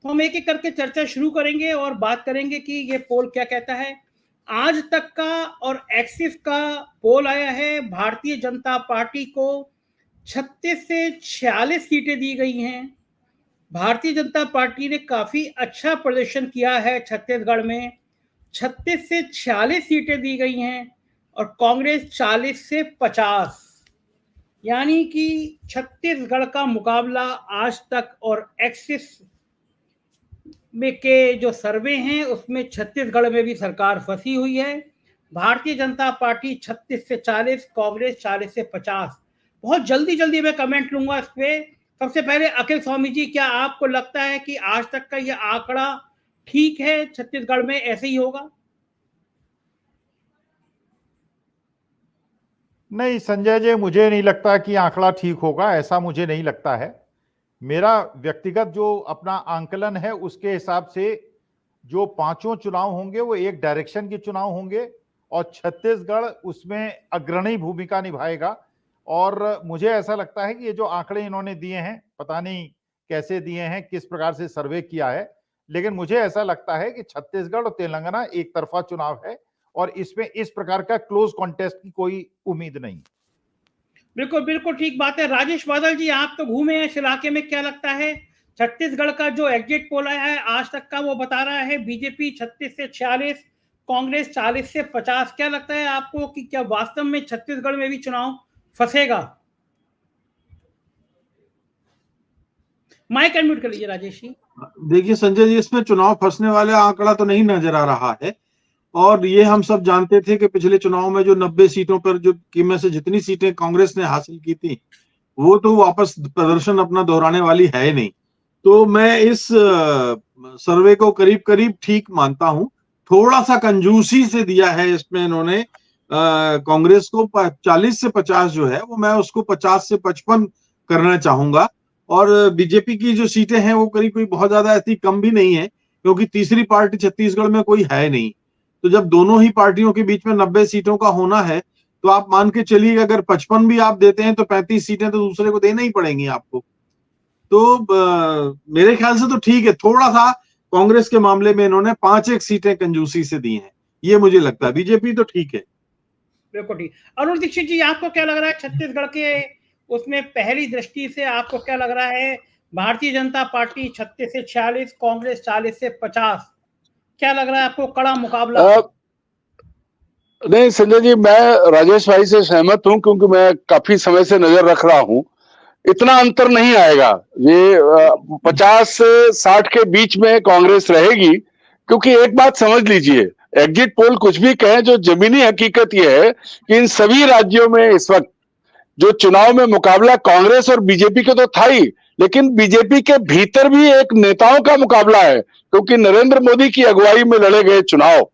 तो हम एक एक करके चर्चा शुरू करेंगे और बात करेंगे कि ये पोल क्या कहता है। आज तक का और एक्सिस का पोल आया है, भारतीय जनता पार्टी को 36 से 46 सीटें दी गई हैं। भारतीय जनता पार्टी ने काफी अच्छा प्रदर्शन किया है छत्तीसगढ़ में, 36 से 46 सीटें दी गई हैं और कांग्रेस 40 से 50, यानी कि छत्तीसगढ़ का मुकाबला आज तक और एक्सिस में के जो सर्वे हैं उसमें छत्तीसगढ़ में भी सरकार फंसी हुई है। भारतीय जनता पार्टी 36 से 40, कांग्रेस 40 से 50। बहुत जल्दी जल्दी मैं कमेंट लूंगा इस पे। सबसे पहले अखिल स्वामी जी, क्या आपको लगता है कि आज तक का यह आंकड़ा ठीक है, छत्तीसगढ़ में ऐसे ही होगा? नहीं संजय जी, मुझे नहीं लगता कि आंकड़ा ठीक होगा, ऐसा मुझे नहीं लगता है। मेरा व्यक्तिगत जो अपना आंकलन है उसके हिसाब से जो पांचों चुनाव होंगे वो एक डायरेक्शन के चुनाव होंगे और छत्तीसगढ़ उसमें अग्रणी भूमिका निभाएगा। और मुझे ऐसा लगता है कि ये जो आंकड़े इन्होंने दिए हैं, पता नहीं कैसे दिए हैं, किस प्रकार से सर्वे किया है, लेकिन मुझे ऐसा लगता है कि छत्तीसगढ़ और तेलंगाना एक तरफा चुनाव है और इसमें इस प्रकार का क्लोज कॉन्टेस्ट की कोई उम्मीद नहीं। बिल्कुल बिल्कुल ठीक बात है। राजेश बादल जी, आप तो घूमे हैं इस इलाके में, क्या लगता है छत्तीसगढ़ का जो एग्जिट पोल आया है आज तक का, वो बता रहा है बीजेपी 36 से 46, कांग्रेस 40 से 50। क्या लगता है आपको कि क्या वास्तव में छत्तीसगढ़ में भी चुनाव फंसेगा? माइक अनम्यूट कर लीजिए राजेश जी। देखिए संजय जी, इसमें चुनाव फंसने वाले आंकड़ा तो नहीं नजर आ रहा है और ये हम सब जानते थे कि पिछले चुनाव में जो 90 सीटों पर जो की में से जितनी सीटें कांग्रेस ने हासिल की थी वो तो वापस प्रदर्शन अपना दोहराने वाली है ही नहीं। तो मैं इस सर्वे को करीब करीब ठीक मानता हूं। थोड़ा सा कंजूसी से दिया है इसमें इन्होंने कांग्रेस को 40 से 50 जो है वो मैं उसको 50 से 55 करना चाहूंगा। और बीजेपी की जो सीटें हैं वो करीब कोई बहुत ज्यादा ऐसी कम भी नहीं है क्योंकि तीसरी पार्टी छत्तीसगढ़ में कोई है नहीं। तो जब दोनों ही पार्टियों के बीच में 90 सीटों का होना है तो आप मान के चलिए अगर 55 भी आप देते हैं तो 35 सीटें तो दूसरे को देना ही पड़ेंगी आपको। तो मेरे ख्याल से तो ठीक है। थोड़ा सा कांग्रेस के मामले में इन्होंने 5-1 सीटें कंजूसी से दी हैं, ये मुझे लगता है। बीजेपी तो ठीक है। बिल्कुल ठीक। अरुण दीक्षित जी, आपको क्या लग रहा है छत्तीसगढ़ के उसमें पहली दृष्टि से आपको क्या लग रहा है? भारतीय जनता पार्टी 36 से 46, कांग्रेस 40 से 50, क्या लग रहा है आपको कड़ा मुकाबला? नहीं संजय जी, मैं राजेश भाई से सहमत हूं क्योंकि मैं काफी समय से नजर रख रहा हूं। इतना अंतर नहीं आएगा, ये 50 से 60 के बीच में कांग्रेस रहेगी। क्योंकि एक बात समझ लीजिए, एग्जिट पोल कुछ भी कहे, जो जमीनी हकीकत यह है कि इन सभी राज्यों में इस वक्त जो चुनाव में मुकाबला कांग्रेस और बीजेपी के तो था ही, लेकिन बीजेपी के भीतर भी एक नेताओं का मुकाबला है क्योंकि नरेंद्र मोदी की अगुवाई में लड़े गए चुनाव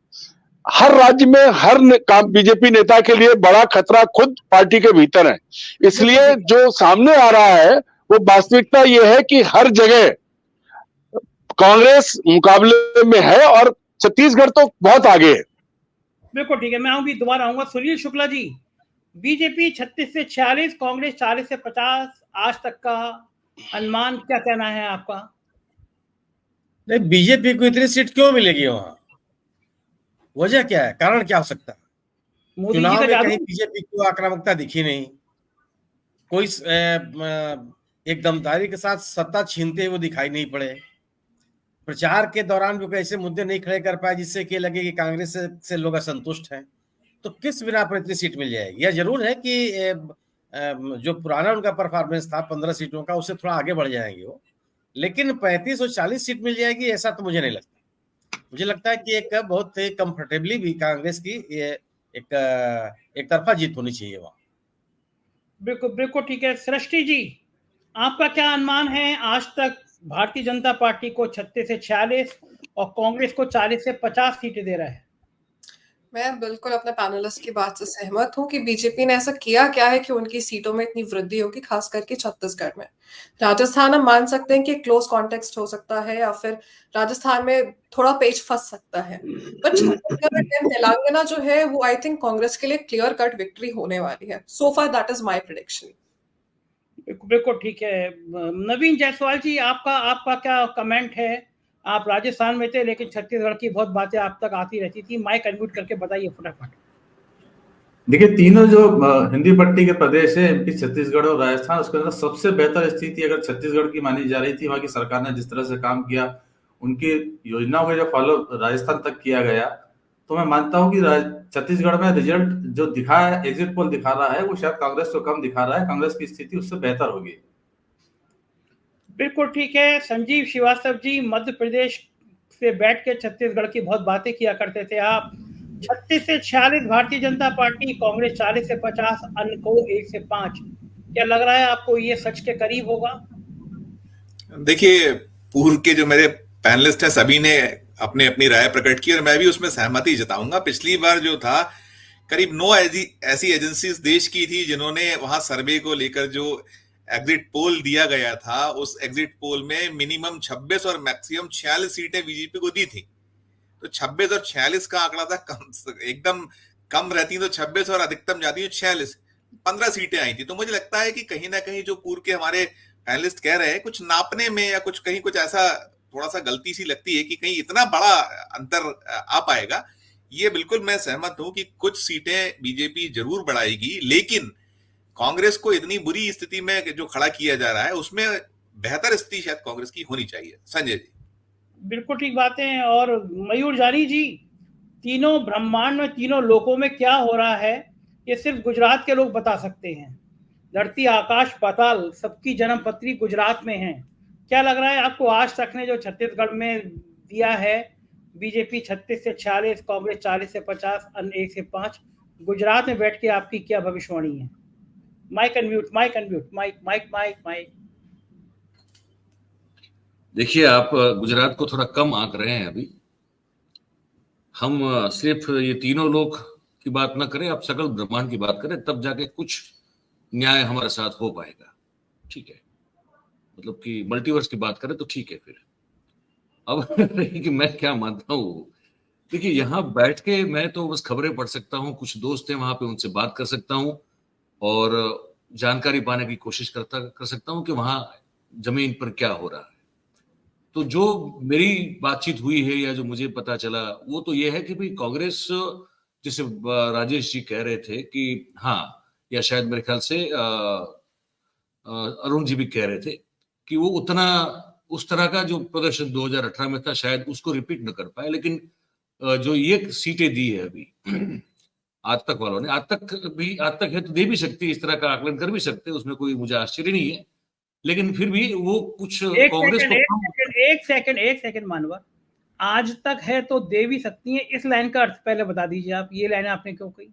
हर राज्य में हर बीजेपी नेता के लिए बड़ा खतरा खुद पार्टी के भीतर है। इसलिए जो सामने आ रहा है वो वास्तविकता ये है कि हर जगह कांग्रेस मुकाबले में है और छत्तीसगढ़ तो बहुत आगे है। बिल्कुल ठीक है। मैं भी दोबारा आऊंगा। सुनील शुक्ला जी, बीजेपी 36 से 46, कांग्रेस 40 से 50, आज तक का अनुमान क्या कहना है आपका? नहीं, बीजेपी को इतनी सीट क्यों मिलेगी वहां? वजह क्या है, कारण क्या हो सकता है? चुनाव में कहीं बीजेपी को आक्रामकता दिखी नहीं, कोई एक दमदारी के साथ सत्ता छीनते हुए दिखाई नहीं पड़े, प्रचार के दौरान भी कोई ऐसे मुद्दे नहीं खड़े कर पाए जिससे कि लगे कि कांग्रेस से लोग असंतुष्ट हैं। तो किस बिना पर इतनी सीट मिल जाएगी? यह जरूर है कि जो पुराना उनका परफॉर्मेंस था 15 सीटों का, उससे थोड़ा आगे बढ़ जाएंगे वो, लेकिन 35 और 40 सीट मिल जाएगी ऐसा तो मुझे नहीं लगता। मुझे लगता है कि एक बहुत कंफर्टेबली भी कांग्रेस की एक तरफा जीत होनी चाहिए वहां। बिल्कुल बिल्कुल ठीक है। सृष्टि जी, आपका क्या अनुमान है? आज तक भारतीय जनता पार्टी को 36 से 46 और कांग्रेस को 40 से 50 सीटें दे रहा है। मैं बिल्कुल अपने पैनलिस्ट की बात से सहमत हूं कि बीजेपी ने ऐसा किया क्या है कि उनकी सीटों में इतनी वृद्धि होगी, खास करके छत्तीसगढ़ में। राजस्थान हम मान सकते हैं कि क्लोज कॉन्टेक्स्ट हो सकता है या फिर राजस्थान में थोड़ा पेच फंस सकता है, बट छत्तीसगढ़ एंड तेलंगाना जो है वो आई थिंक कांग्रेस के लिए क्लियर कट विक्ट्री होने वाली है। So far that is my prediction. बिल्कुल ठीक है। नवीन जायसवाल जी, आपका क्या कमेंट है? आप राजस्थान में थे, लेकिन छत्तीसगढ़ की बहुत बातें आप तक आती रहती थी। माइक अनम्यूट करके बताइए फटाफट। देखिए, तीनों जो हिंदी पट्टी के प्रदेश है, एमपी, छत्तीसगढ़ और राजस्थान, उसके अंदर सबसे बेहतर स्थिति अगर छत्तीसगढ़ की मानी जा रही थी। वहां की सरकार ने जिस तरह से काम किया, उनकी योजनाओं का जो फॉलो राजस्थान तक किया गया, तो मैं मानता हूं कि छत्तीसगढ़ में रिजल्ट जो दिखा है, एग्जिट पोल दिखा रहा है, वो शायद कांग्रेस को कम दिखा रहा है। कांग्रेस की स्थिति उससे बेहतर होगी। बिल्कुल ठीक है। संजीव श्रीवास्तव जी, मध्य प्रदेश से बैठ के छत्तीसगढ़ की बहुत बातें किया करते थे आप। 36 से 46 भारतीय जनता पार्टी, कांग्रेस 40 से 50, अन्य को 1 से 5। क्या लग रहा है आपको ये सच के करीब होगा? देखिए, पूर्व के जो मेरे पैनलिस्ट हैं सभी ने अपने अपनी राय प्रकट की और मैं भी उसमें सहमति जताऊंगा। पिछली बार जो था, करीब 9 ऐसी एजेंसीज देश की थी जिन्होंने वहां सर्वे को लेकर जो एग्जिट पोल दिया गया था, उस एग्जिट पोल में मिनिमम 26 और मैक्सिमम 46 सीटें बीजेपी को दी थी। तो 26 और 46 का आंकड़ा था, एकदम कम रहती तो 26 और अधिकतम जाती 46, 15 सीटें आई थी। तो मुझे लगता है कि कहीं ना कहीं जो पूर्व के हमारे पैनलिस्ट कह रहे हैं, कुछ नापने में या कुछ कहीं कुछ ऐसा थोड़ा सा गलती सी लगती है कि कहीं इतना बड़ा अंतर आ पाएगा। ये बिल्कुल मैं सहमत हूं कि कुछ सीटें बीजेपी जरूर बढ़ाएगी, लेकिन कांग्रेस को इतनी बुरी स्थिति में जो खड़ा किया जा रहा है, उसमें बेहतर स्थिति शायद कांग्रेस की होनी चाहिए। संजय जी, बिल्कुल ठीक बातें हैं। और मयूर जानी जी, तीनों ब्रह्मांड में, तीनों लोकों में क्या हो रहा है, ये सिर्फ गुजरात के लोग बता सकते हैं। धरती, आकाश, पाताल, सबकी जन्मपत्री गुजरात में है। क्या लग रहा है आपको, आज तक ने जो छत्तीसगढ़ में दिया है, बीजेपी 36 से 46, कांग्रेस 40 से 50, अन्य 1 से 5, गुजरात में बैठ के आपकी क्या भविष्यवाणी है? Mic unmute, mic unmute, mic mic mic mic. देखिए, आप गुजरात को थोड़ा कम आंक रहे हैं अभी। हम सिर्फ ये तीनों लोग की बात ना करें, आप सकल ब्रह्मांड की बात करें, तब जाके कुछ न्याय हमारे साथ हो पाएगा। ठीक है, मतलब कि मल्टीवर्स की बात करें तो ठीक है। फिर अब रही कि मैं क्या मानता हूँ। देखिए, यहाँ बैठ के मैं तो बस खबरें पढ़ सकता हूँ, कुछ दोस्त हैं वहां पे, उनसे बात कर सकता हूँ और जानकारी पाने की कोशिश कर सकता हूँ कि वहां जमीन पर क्या हो रहा है। तो जो मेरी बातचीत हुई है या जो मुझे पता चला, वो तो ये है कि भाई कांग्रेस, जिसे राजेश जी कह रहे थे कि हाँ, या शायद मेरे ख्याल से अरुण जी भी कह रहे थे कि वो उतना उस तरह का जो प्रदर्शन 2018 में था, शायद उसको रिपीट न कर पाए। लेकिन जो ये सीटें दी है अभी आज तक वालों ने, आज तक है तो दे भी सकती है, इस तरह का आकलन कर भी सकते हैं, उसमें कोई मुझे आश्चर्य नहीं है। लेकिन फिर भी वो कुछ कांग्रेस को एक सेकंड मानवर, आज तक है तो दे भी सकती है, इस लाइन का अर्थ पहले बता दीजिए आप। ये लाइन आपने क्यों कही?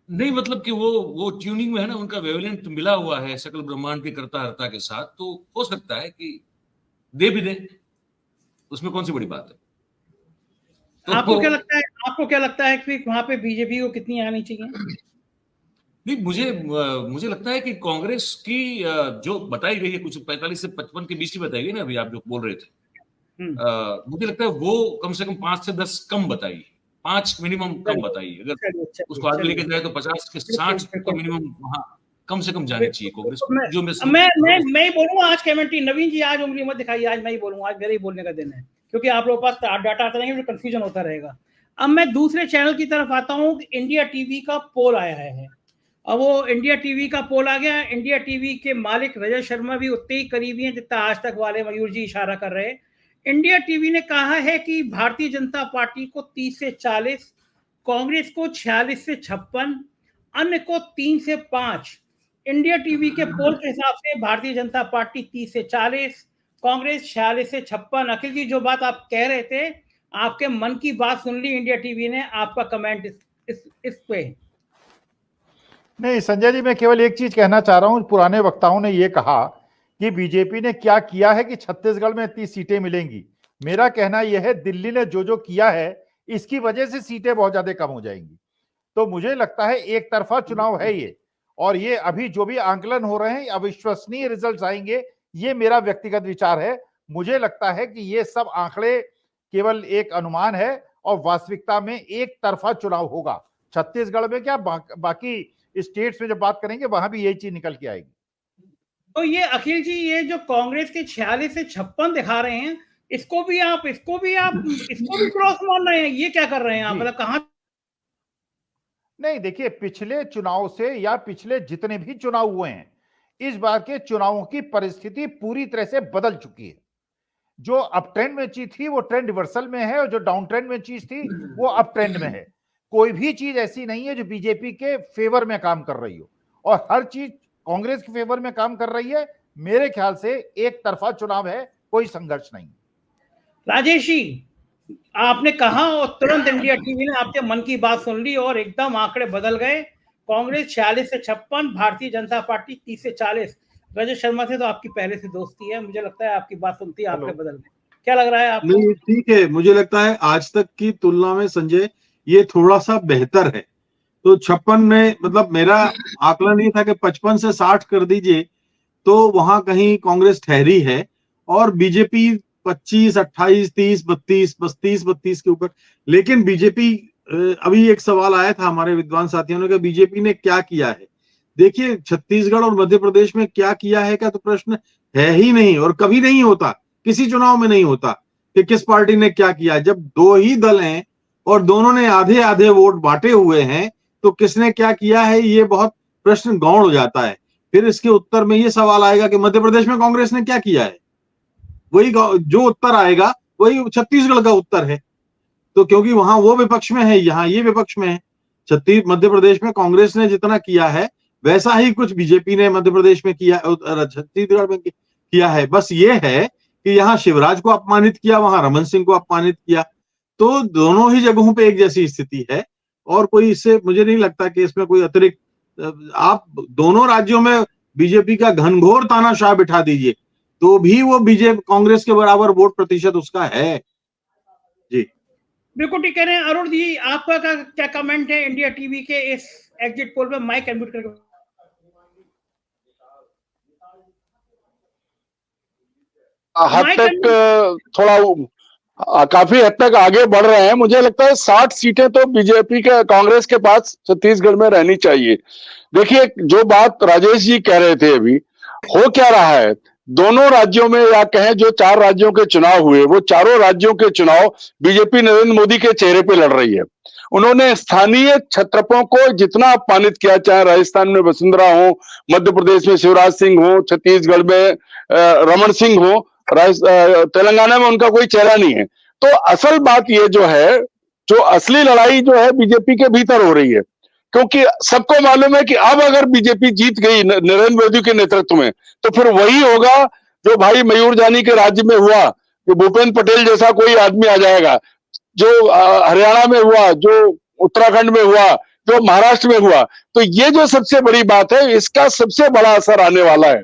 नहीं, मतलब कि वो ट्यूनिंग में है ना, उनका वेवलेंथ मिला हुआ है सकल ब्रह्मांड की कर्ता हर्ता के साथ, तो हो सकता है कि दे भी दे, उसमें कौन सी बड़ी बात है। तो आपको क्या लगता है कि वहां पे बीजेपी को कितनी आनी चाहिए? नहीं, मुझे लगता है कि कांग्रेस की जो बताई गई है, कुछ 45 से 55 के बीच की बताई गई ना, अभी आप जो बोल रहे थे, मुझे लगता है वो कम से कम 5 से 10 कम बताई, 5 मिनिमम कम बताई। अगर उसको आगे लेके जाए तो 50 के 60 तो मिनिमम वहां कम से कम जानी चाहिए कांग्रेस को। जो मैं ही बोलूंगा आज कमेंटी। नवीन जी, आज उंगली मत दिखाइए, आज मैं ही बोलूंगा, आज मेरे ही बोलने का दिन है, क्योंकि आप लोगों के पास डाटा आता रहेंगे, कंफ्यूजन होता रहेगा। अब मैं दूसरे चैनल की तरफ आता हूँ। इंडिया टीवी का पोल आया है। अब वो इंडिया टीवी का पोल आ गया। इंडिया टीवी के मालिक रजत शर्मा भी उतने ही करीबी हैं जितना आज तक वाले मयूर जी इशारा कर रहे हैं। इंडिया टीवी ने कहा है कि भारतीय जनता पार्टी को 30 से 40, कांग्रेस को 46 से 56, अन्य को 3 से 5। इंडिया टीवी के पोल के हिसाब से भारतीय जनता पार्टी 30 से 40, कांग्रेस 46 से 56। अखिल जी, जो बात आप कह रहे थे, आपके मन की बात सुन ली इंडिया टीवी ने। आपका कमेंट इस पे? नहीं संजय जी, मैं केवल एक चीज कहना चाह रहा हूं। पुराने वक्ताओं ने यह कहा कि बीजेपी ने क्या किया है कि छत्तीसगढ़ में इतनी सीटें मिलेंगी। मेरा कहना यह है, दिल्ली ने जो किया है, इसकी वजह से सीटें बहुत ज्यादा कम हो जाएंगी। तो मुझे लगता है एक तरफा चुनाव है ये, और ये अभी जो भी आंकलन हो रहे हैं, अविश्वसनीय रिजल्ट आएंगे, ये मेरा व्यक्तिगत विचार है। मुझे लगता है कि ये सब आंकड़े केवल एक अनुमान है और वास्तविकता में एक तरफा चुनाव होगा। छत्तीसगढ़ में क्या, बाकी स्टेट्स में जब बात करेंगे वहां भी यही चीज निकल के आएगी। तो ये अखिल जी, ये जो कांग्रेस के 46 से 56 दिखा रहे हैं, इसको भी क्रॉस मारना है, ये क्या कर रहे हैं आप? मतलब कहां? नहीं, देखिए, पिछले चुनाव से या पिछले जितने भी चुनाव हुए हैं, इस बार के चुनावों की परिस्थिति पूरी तरह से बदल चुकी है। जो अप ट्रेंड में चीज थी वो ट्रेंड रिवर्सल में है, और जो डाउन ट्रेंड में चीज थी वो अप ट्रेंड में है। कोई भी चीज ऐसी नहीं है जो बीजेपी के फेवर में काम कर रही हो, और हर चीज कांग्रेस के फेवर में काम कर रही है। मेरे ख्याल से एक तरफा चुनाव है, कोई संघर्ष नहीं। राजेश जी, आपने कहा और तुरंत इंडिया टीवी ने आपके मन की बात सुन ली और एकदम आंकड़े बदल गए। कांग्रेस 46 से 56, भारतीय जनता पार्टी 30 से 40। रजत शर्मा से तो आपकी पहले से दोस्ती है, मुझे लगता है आपकी बात सुनती है आंकड़े बदल गए। क्या लग रहा है आपको? नहीं, ठीक है, मुझे लगता है आज तक की तुलना में संजय ये थोड़ा सा बेहतर है। तो 56 में, मतलब मेरा आकलन ये था कि 55 से 60 कर दीजिए तो वहां कहीं कांग्रेस ठहरी है, और बीजेपी 25, 28, 30, 32 के ऊपर। लेकिन बीजेपी, अभी एक सवाल आया था हमारे विद्वान साथियों ने कि बीजेपी ने क्या किया है। देखिए, छत्तीसगढ़ और मध्य प्रदेश में क्या किया है का तो प्रश्न है ही नहीं, और कभी नहीं होता, किसी चुनाव में नहीं होता कि किस पार्टी ने क्या किया। जब दो ही दल हैं और दोनों ने आधे आधे वोट बांटे हुए हैं, तो किसने क्या किया है ये बहुत प्रश्न गौण हो जाता है। फिर इसके उत्तर में ये सवाल आएगा कि मध्य प्रदेश में कांग्रेस ने क्या किया है, वही जो उत्तर आएगा वही छत्तीसगढ़ का उत्तर है। तो क्योंकि वहां वो विपक्ष में है, यहाँ ये विपक्ष में है। मध्य प्रदेश में कांग्रेस ने जितना किया है वैसा ही कुछ बीजेपी ने मध्य प्रदेश में किया, छत्तीसगढ़ में किया है। बस ये है कि यहाँ शिवराज को अपमानित किया, वहां रमन सिंह को अपमानित किया। तो दोनों ही जगहों पे एक जैसी स्थिति है, और कोई इससे मुझे नहीं लगता कि इसमें कोई अतिरिक्त, आप दोनों राज्यों में बीजेपी का घनघोर तानाशाह बिठा दीजिए तो भी वो बीजेपी कांग्रेस के बराबर वोट प्रतिशत उसका है। जी बिल्कुल ठीक कह रहे हैं। अरुण जी, आपका क्या कमेंट है इंडिया टीवी के इस एग्जिट पोल पे? माइक अनम्यूट करके। हद तक थोड़ा काफी हद तक आगे बढ़ रहे हैं। मुझे लगता है 60 सीटें तो बीजेपी के, कांग्रेस के पास छत्तीसगढ़ में रहनी चाहिए। देखिए, जो बात राजेश जी कह रहे थे, अभी हो क्या रहा है दोनों राज्यों में, या कहें जो 4 राज्यों के चुनाव हुए, वो चारों राज्यों के चुनाव बीजेपी नरेंद्र मोदी के चेहरे पे लड़ रही है। उन्होंने स्थानीय छत्रपों को जितना अपमानित किया, चाहे राजस्थान में वसुंधरा हो, मध्य प्रदेश में शिवराज सिंह हो, छत्तीसगढ़ में रमन सिंह हो, तेलंगाना में उनका कोई चेहरा नहीं है। तो असल बात ये जो है, जो असली लड़ाई जो है बीजेपी के भीतर हो रही है, क्योंकि सबको मालूम है कि अब अगर बीजेपी जीत गई नरेंद्र मोदी के नेतृत्व में, तो फिर वही होगा जो भाई मयूर जानी के राज्य में हुआ, कि भूपेंद्र पटेल जैसा कोई आदमी आ जाएगा, जो हरियाणा में हुआ, जो उत्तराखंड में हुआ, जो महाराष्ट्र में हुआ। तो ये जो सबसे बड़ी बात है, इसका सबसे बड़ा असर आने वाला है,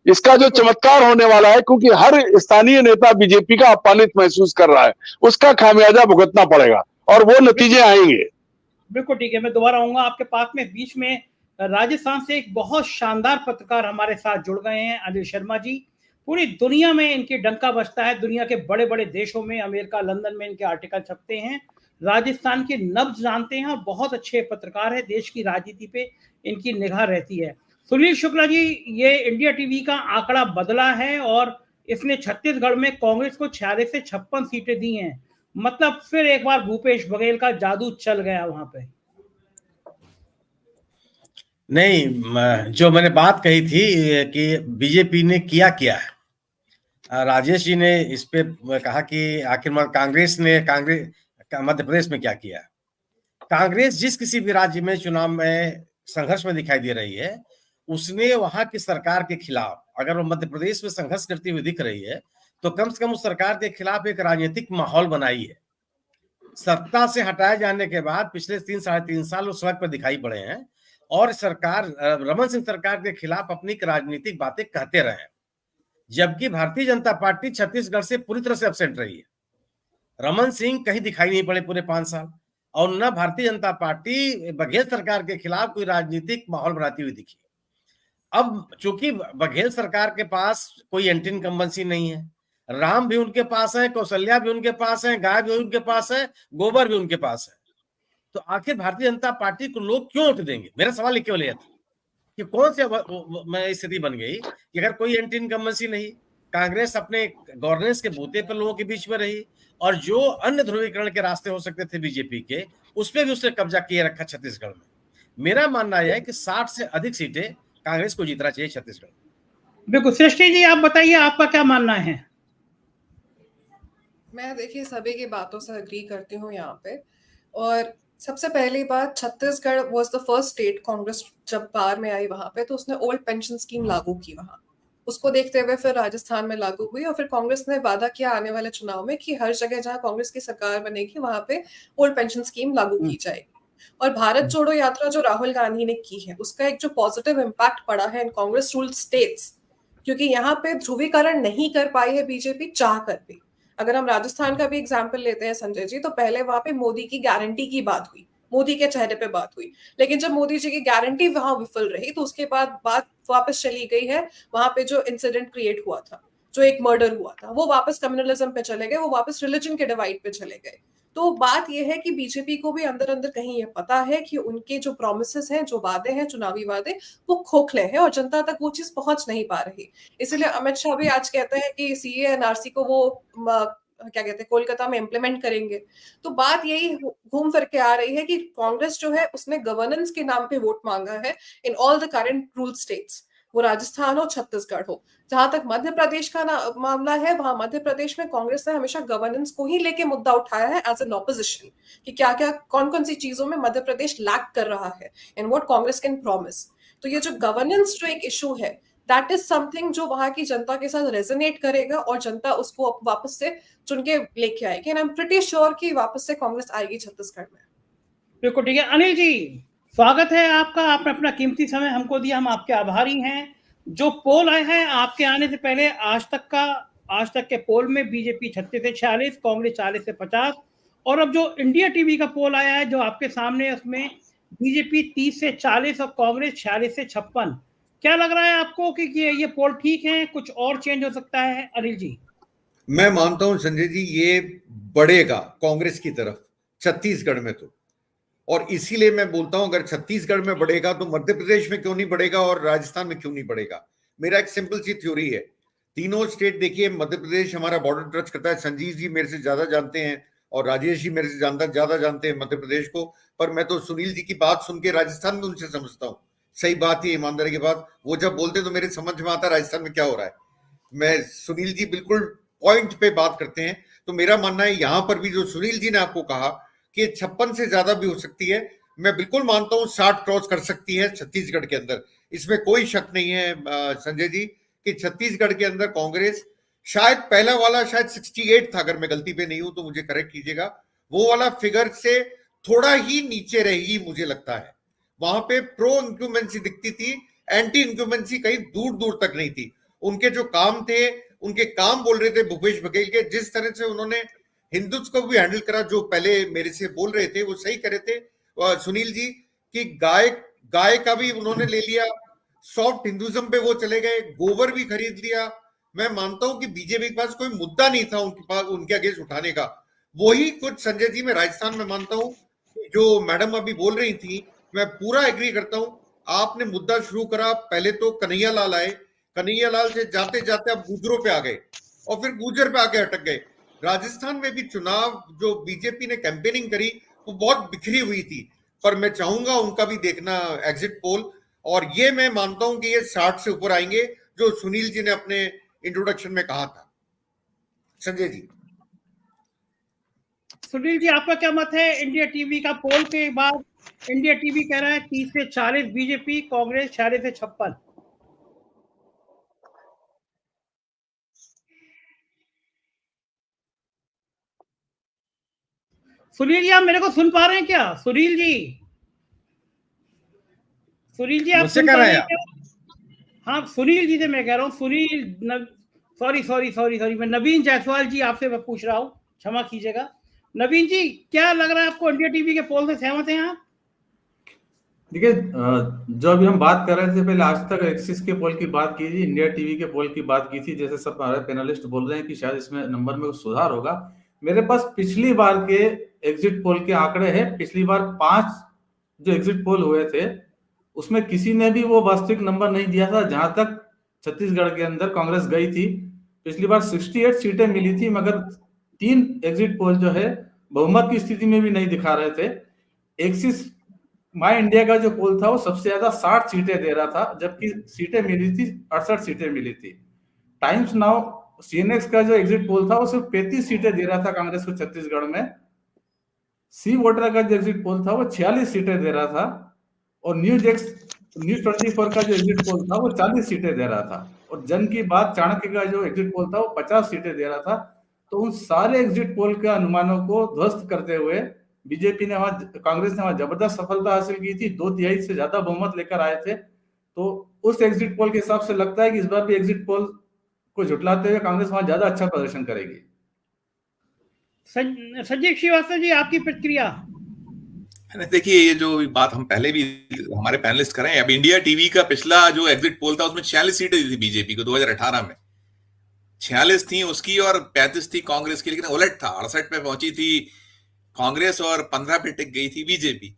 इसका जो चमत्कार होने वाला है, क्योंकि हर स्थानीय नेता बीजेपी का अपमानित महसूस कर रहा है, उसका खामियाजा भुगतना पड़ेगा और वो नतीजे आएंगे। बिल्कुल ठीक है, मैं दोबारा आऊंगा आपके पास में। बीच में राजस्थान से एक बहुत शानदार पत्रकार हमारे साथ जुड़ गए हैं, अनिल शर्मा जी। पूरी दुनिया में इनकी डंका बजता है, दुनिया के बड़े बड़े देशों में, अमेरिका, लंदन में इनके आर्टिकल छपते हैं, राजस्थान के नब्ज जानते हैं और बहुत अच्छे पत्रकार है। देश की राजनीति पे इनकी निगाह रहती है। सुनील शुक्ला जी, ये इंडिया टीवी का आंकड़ा बदला है और इसने छत्तीसगढ़ में कांग्रेस को 46 से 56 सीटें दी हैं। मतलब फिर एक बार भूपेश बघेल का जादू चल गया वहां पे। नहीं, जो मैंने बात कही थी कि बीजेपी ने किया क्या है, राजेश जी ने इस पे कहा कि आखिर कांग्रेस मध्य प्रदेश में क्या किया। कांग्रेस जिस किसी भी राज्य में चुनाव में संघर्ष में दिखाई दे रही है, उसने वहां की सरकार के खिलाफ, अगर वो मध्य प्रदेश में संघर्ष करती हुई दिख रही है, तो कम से कम उस सरकार के खिलाफ एक राजनीतिक माहौल बनाई है। सत्ता से हटाए जाने के बाद पिछले 3-3.5 साल उस वक्त पर दिखाई पड़े हैं, और सरकार, रमन सिंह सरकार के खिलाफ अपनी राजनीतिक बातें कहते रहे हैं, जबकि भारतीय जनता पार्टी छत्तीसगढ़ से पूरी तरह से एब्सेंट रही है। रमन सिंह कहीं दिखाई नहीं पड़े पूरे 5 साल, और न भारतीय जनता पार्टी बघेल सरकार के खिलाफ कोई राजनीतिक माहौल बनाती हुई दिखी। अब चूंकि बघेल सरकार के पास कोई एंटी इनकम्बेंसी नहीं है, राम भी उनके पास है, कौशल्या भी उनके पास है, गाय भी उनके पास है, गोबर भी उनके पास है, तो आखिर भारतीय जनता पार्टी को लोग क्यों वोट देंगे? मेरा सवाल केवल यह था कि कौन से में स्थिति बन गई कि अगर कोई एंटी इनकम्बेंसी नहीं, कांग्रेस अपने गवर्नेंस के बूते पर लोगों के बीच में रही, और जो अन्य ध्रुवीकरण के रास्ते हो सकते थे बीजेपी के, उस पर भी उसने कब्जा किए रखा छत्तीसगढ़ में। मेरा मानना यह है कि 60 से अधिक सीटें कांग्रेस को जीतना चाहिए छत्तीसगढ़। बिल्कुल। सृष्टि जी, आप बताइए, आपका क्या मानना है? मैं देखिए सभी की बातों से अग्री करती हूँ यहाँ पे। और सबसे पहली बात, Chhattisgarh was the first state, Congress जब पावर में आई वहां पे तो उसने ओल्ड पेंशन स्कीम लागू की वहां। उसको देखते हुए फिर राजस्थान में लागू हुई, और फिर कांग्रेस ने वादा किया आने वाले चुनाव में कि हर जगह जहां कांग्रेस की सरकार बनेगी वहां पे ओल्ड पेंशन स्कीम लागू की जाएगी। और भारत जोड़ो यात्रा जो राहुल गांधी ने की है, उसका एक जो पॉजिटिव इम्पैक्ट पड़ा है इन कांग्रेस रूल्ड स्टेट्स, क्योंकि यहाँ पे ध्रुवीकरण नहीं कर पाई है बीजेपी चाह कर भी। अगर हम राजस्थान का भी एग्जाम्पल लेते हैं संजय जी, तो पहले वहां पे मोदी की गारंटी की बात हुई, मोदी के चेहरे पे बात हुई, लेकिन जब मोदी जी की गारंटी वहां विफल रही तो उसके बाद बात वापस चली गई है। वहां पे जो इंसिडेंट क्रिएट हुआ था, जो एक मर्डर हुआ था, वो वापस कम्युनलिज्म पे चले गए, वो वापस रिलीजन के डिवाइड पे चले गए। तो बात यह है कि बीजेपी को भी अंदर अंदर कहीं ये पता है कि उनके जो प्रॉमिसेस हैं, जो वादे हैं, चुनावी वादे, वो खोखले हैं और जनता तक वो चीज पहुंच नहीं पा रही। इसलिए अमित शाह भी आज कहते हैं कि सीए एनआरसी को वो क्या कहते हैं कोलकाता में इम्प्लीमेंट करेंगे। तो बात यही घूम फिर के आ रही है कि कांग्रेस जो है उसने गवर्नेंस के नाम पे वोट मांगा है in all the current rule states, वो राजस्थान हो, छत्तीसगढ़ हो। जहां तक मध्य प्रदेश का मामला है, वहां मध्य प्रदेश में कांग्रेस ने हमेशा गवर्नेंस को ही लेके मुद्दा उठाया है एज एन ऑपोजिशन, कि क्या क्या कौन कौन सी चीजों में मध्य प्रदेश लैक कर रहा है and what Congress can promise. तो ये जो गवर्नेंस जो एक इशू है, दैट इज समथिंग जो वहां की जनता के साथ रेजोनेट करेगा और जनता उसको वापस से चुन के लेके आएगी। And I am pretty sure कि वापस से कांग्रेस आएगी छत्तीसगढ़ में। बिल्कुल ठीक है। अनिल जी, स्वागत है आपका, आपने अपना कीमती समय हमको दिया, हम आपके आभारी हैं। जो पोल आए हैं आपके आने से पहले, आज तक के पोल में बीजेपी 36 से 46, कांग्रेस 40 से 50, और अब जो इंडिया टीवी का पोल आया है जो आपके सामने है, उसमें बीजेपी 30 से 40 और कांग्रेस 46 से 56। क्या लग रहा है आपको कि ये पोल ठीक है, कुछ और चेंज हो सकता है? अनिल जी। मैं मानता हूं संजय जी, ये बढ़ेगा कांग्रेस की तरफ छत्तीसगढ़ में तो, और इसीलिए मैं बोलता हूं अगर छत्तीसगढ़ में बढ़ेगा तो मध्य प्रदेश में क्यों नहीं बढ़ेगा और राजस्थान में क्यों नहीं बढ़ेगा। मेरा एक सिंपल सी थ्योरी है, तीनों स्टेट देखिए, मध्य प्रदेश हमारा बॉर्डर टच करता है, संजीव जी मेरे से ज्यादा जानते हैं और राजेश जी मेरे से ज्यादा जानते हैं मध्य प्रदेश को, पर मैं तो सुनील जी की बात सुन के राजस्थान में उनसे समझता हूँ। सही बात है, ईमानदारी के बाद वो जब बोलते तो मेरे समझ में आता राजस्थान में क्या हो रहा है। मैं सुनील जी बिल्कुल पॉइंट पे बात करते हैं। तो मेरा मानना है यहां पर भी जो सुनील जी ने आपको कहा कि 56 से ज्यादा भी हो सकती है, मैं बिल्कुल मानता हूं 60 क्रॉस कर सकती है छत्तीसगढ़ के अंदर। इसमें कोई शक नहीं है संजय जी कि छत्तीसगढ़ के अंदर कांग्रेस शायद पहला वाला शायद 68 था, अगर मैं गलती पे नहीं हूं तो मुझे करेक्ट कीजिएगा, वो वाला फिगर से थोड़ा ही नीचे रहेगी मुझे लगता है। वहां पे प्रो इंक्यूमेंसी दिखती थी, एंटी इंक्यूमेंसी कहीं दूर दूर तक नहीं थी। उनके जो काम थे, उनके काम बोल रहे थे भूपेश बघेल के, जिस तरह से उन्होंने हिंदुत्व को भी हैंडल करा, जो पहले मेरे से बोल रहे थे वो सही करे थे सुनील जी, कि गाय का भी उन्होंने ले लिया, सॉफ्ट हिंदुज्म पे वो चले गए, गोबर भी खरीद लिया। मैं मानता हूं कि बीजेपी के पास कोई मुद्दा नहीं था उनके पास उनके अगेंस्ट उठाने का। वही कुछ संजय जी मैं राजस्थान में मानता हूं, जो मैडम अभी बोल रही थी, मैं पूरा एग्री करता हूं। आपने मुद्दा शुरू करा, पहले तो कन्हैया लाल आए, कन्हैया लाल से जाते जाते अब गुजरों पे आ गए और फिर गुजर पे आके अटक गए। राजस्थान में भी चुनाव जो बीजेपी ने कैंपेनिंग करी वो बहुत बिखरी हुई थी, पर मैं चाहूंगा उनका भी देखना एग्जिट पोल, और ये मैं मानता हूं कि ये 60 से ऊपर आएंगे, जो सुनील जी ने अपने इंट्रोडक्शन में कहा था। संजय जी। सुनील जी, आपका क्या मत है इंडिया टीवी का पोल के बाद? इंडिया टीवी कह रहा है 30 से 40 बीजेपी, कांग्रेस 46 से 56। सुनील जी, आप मेरे को सुन पा रहे हैं क्या? सुनील जी आप सुन पा रहे हैं क्या? हाँ, सुनील जी से मैं कह रहा हूँ, सुनील सॉरी मैं नवीन जायसवाल जी आपसे मैं पूछ रहा हूँ, क्षमा कीजिएगा। नवीन जी, क्या लग रहा है आपको, इंडिया टीवी के पोल से सहमत हैं आप? देखिए, जो अभी हम बात कर रहे थे, पहले आज तक एक्सिस के पोल की बात की थी, इंडिया टीवी के पोल की बात की थी, जैसे सब हमारे पैनलिस्ट बोल रहे हैं कि शायद इसमें नंबर में कुछ सुधार होगा। मेरे पास पिछली बार के एग्जिट पोल के आंकड़े हैं। पिछली बार 5 जो एग्जिट पोल हुए थे उसमें किसी ने भी वो वास्तविक नंबर नहीं दिया था जहां तक छत्तीसगढ़ के अंदर कांग्रेस गई थी। पिछली बार 68 सीटें मिली थी, मगर 3 एग्जिट पोल जो है बहुमत की स्थिति में भी नहीं दिखा रहे थे। एक्सिस माई इंडिया का जो पोल था वो सबसे ज्यादा 60 सीटें दे रहा था, जबकि सीटें मिली थी 68 सीटें मिली थी। टाइम्स नाउ सीएनएक्स का जो एग्जिट पोल था वो सिर्फ 35 सीटें दे रहा था कांग्रेस को छत्तीसगढ़ में। सी वोटर का जो एग्जिट पोल था वो 46 सीटें दे रहा था, और न्यूज 24 का जो एग्जिट पोल था वो 40 सीटें दे रहा था, और जन की बात चाणक्य का जो एग्जिट पोल था वो 50 सीटें दे रहा था। तो उन सारे एग्जिट पोल के अनुमानों को ध्वस्त करते हुए बीजेपी ने कांग्रेस ने वहां जबरदस्त सफलता हासिल की थी, 2/3 से ज्यादा बहुमत लेकर आए थे। तो उस एग्जिट पोल के हिसाब से लगता है कि इस बार भी एग्जिट पोल को झुटलाते हुए कांग्रेस वहां ज्यादा अच्छा प्रदर्शन करेगी। संजीव श्रीवास्तव जी, आपकी प्रतिक्रिया? देखिए, ये जो बात हम पहले भी हमारे पैनलिस्ट कर रहे हैं, अब इंडिया टीवी का पिछला जो एग्जिट पोल था उसमें 46 सीटें दी थी बीजेपी को 2018 में, 46 थी उसकी और 35 थी कांग्रेस की, लेकिन उलट था, 68 पे पहुंची थी कांग्रेस और 15 पे टिक गई थी बीजेपी।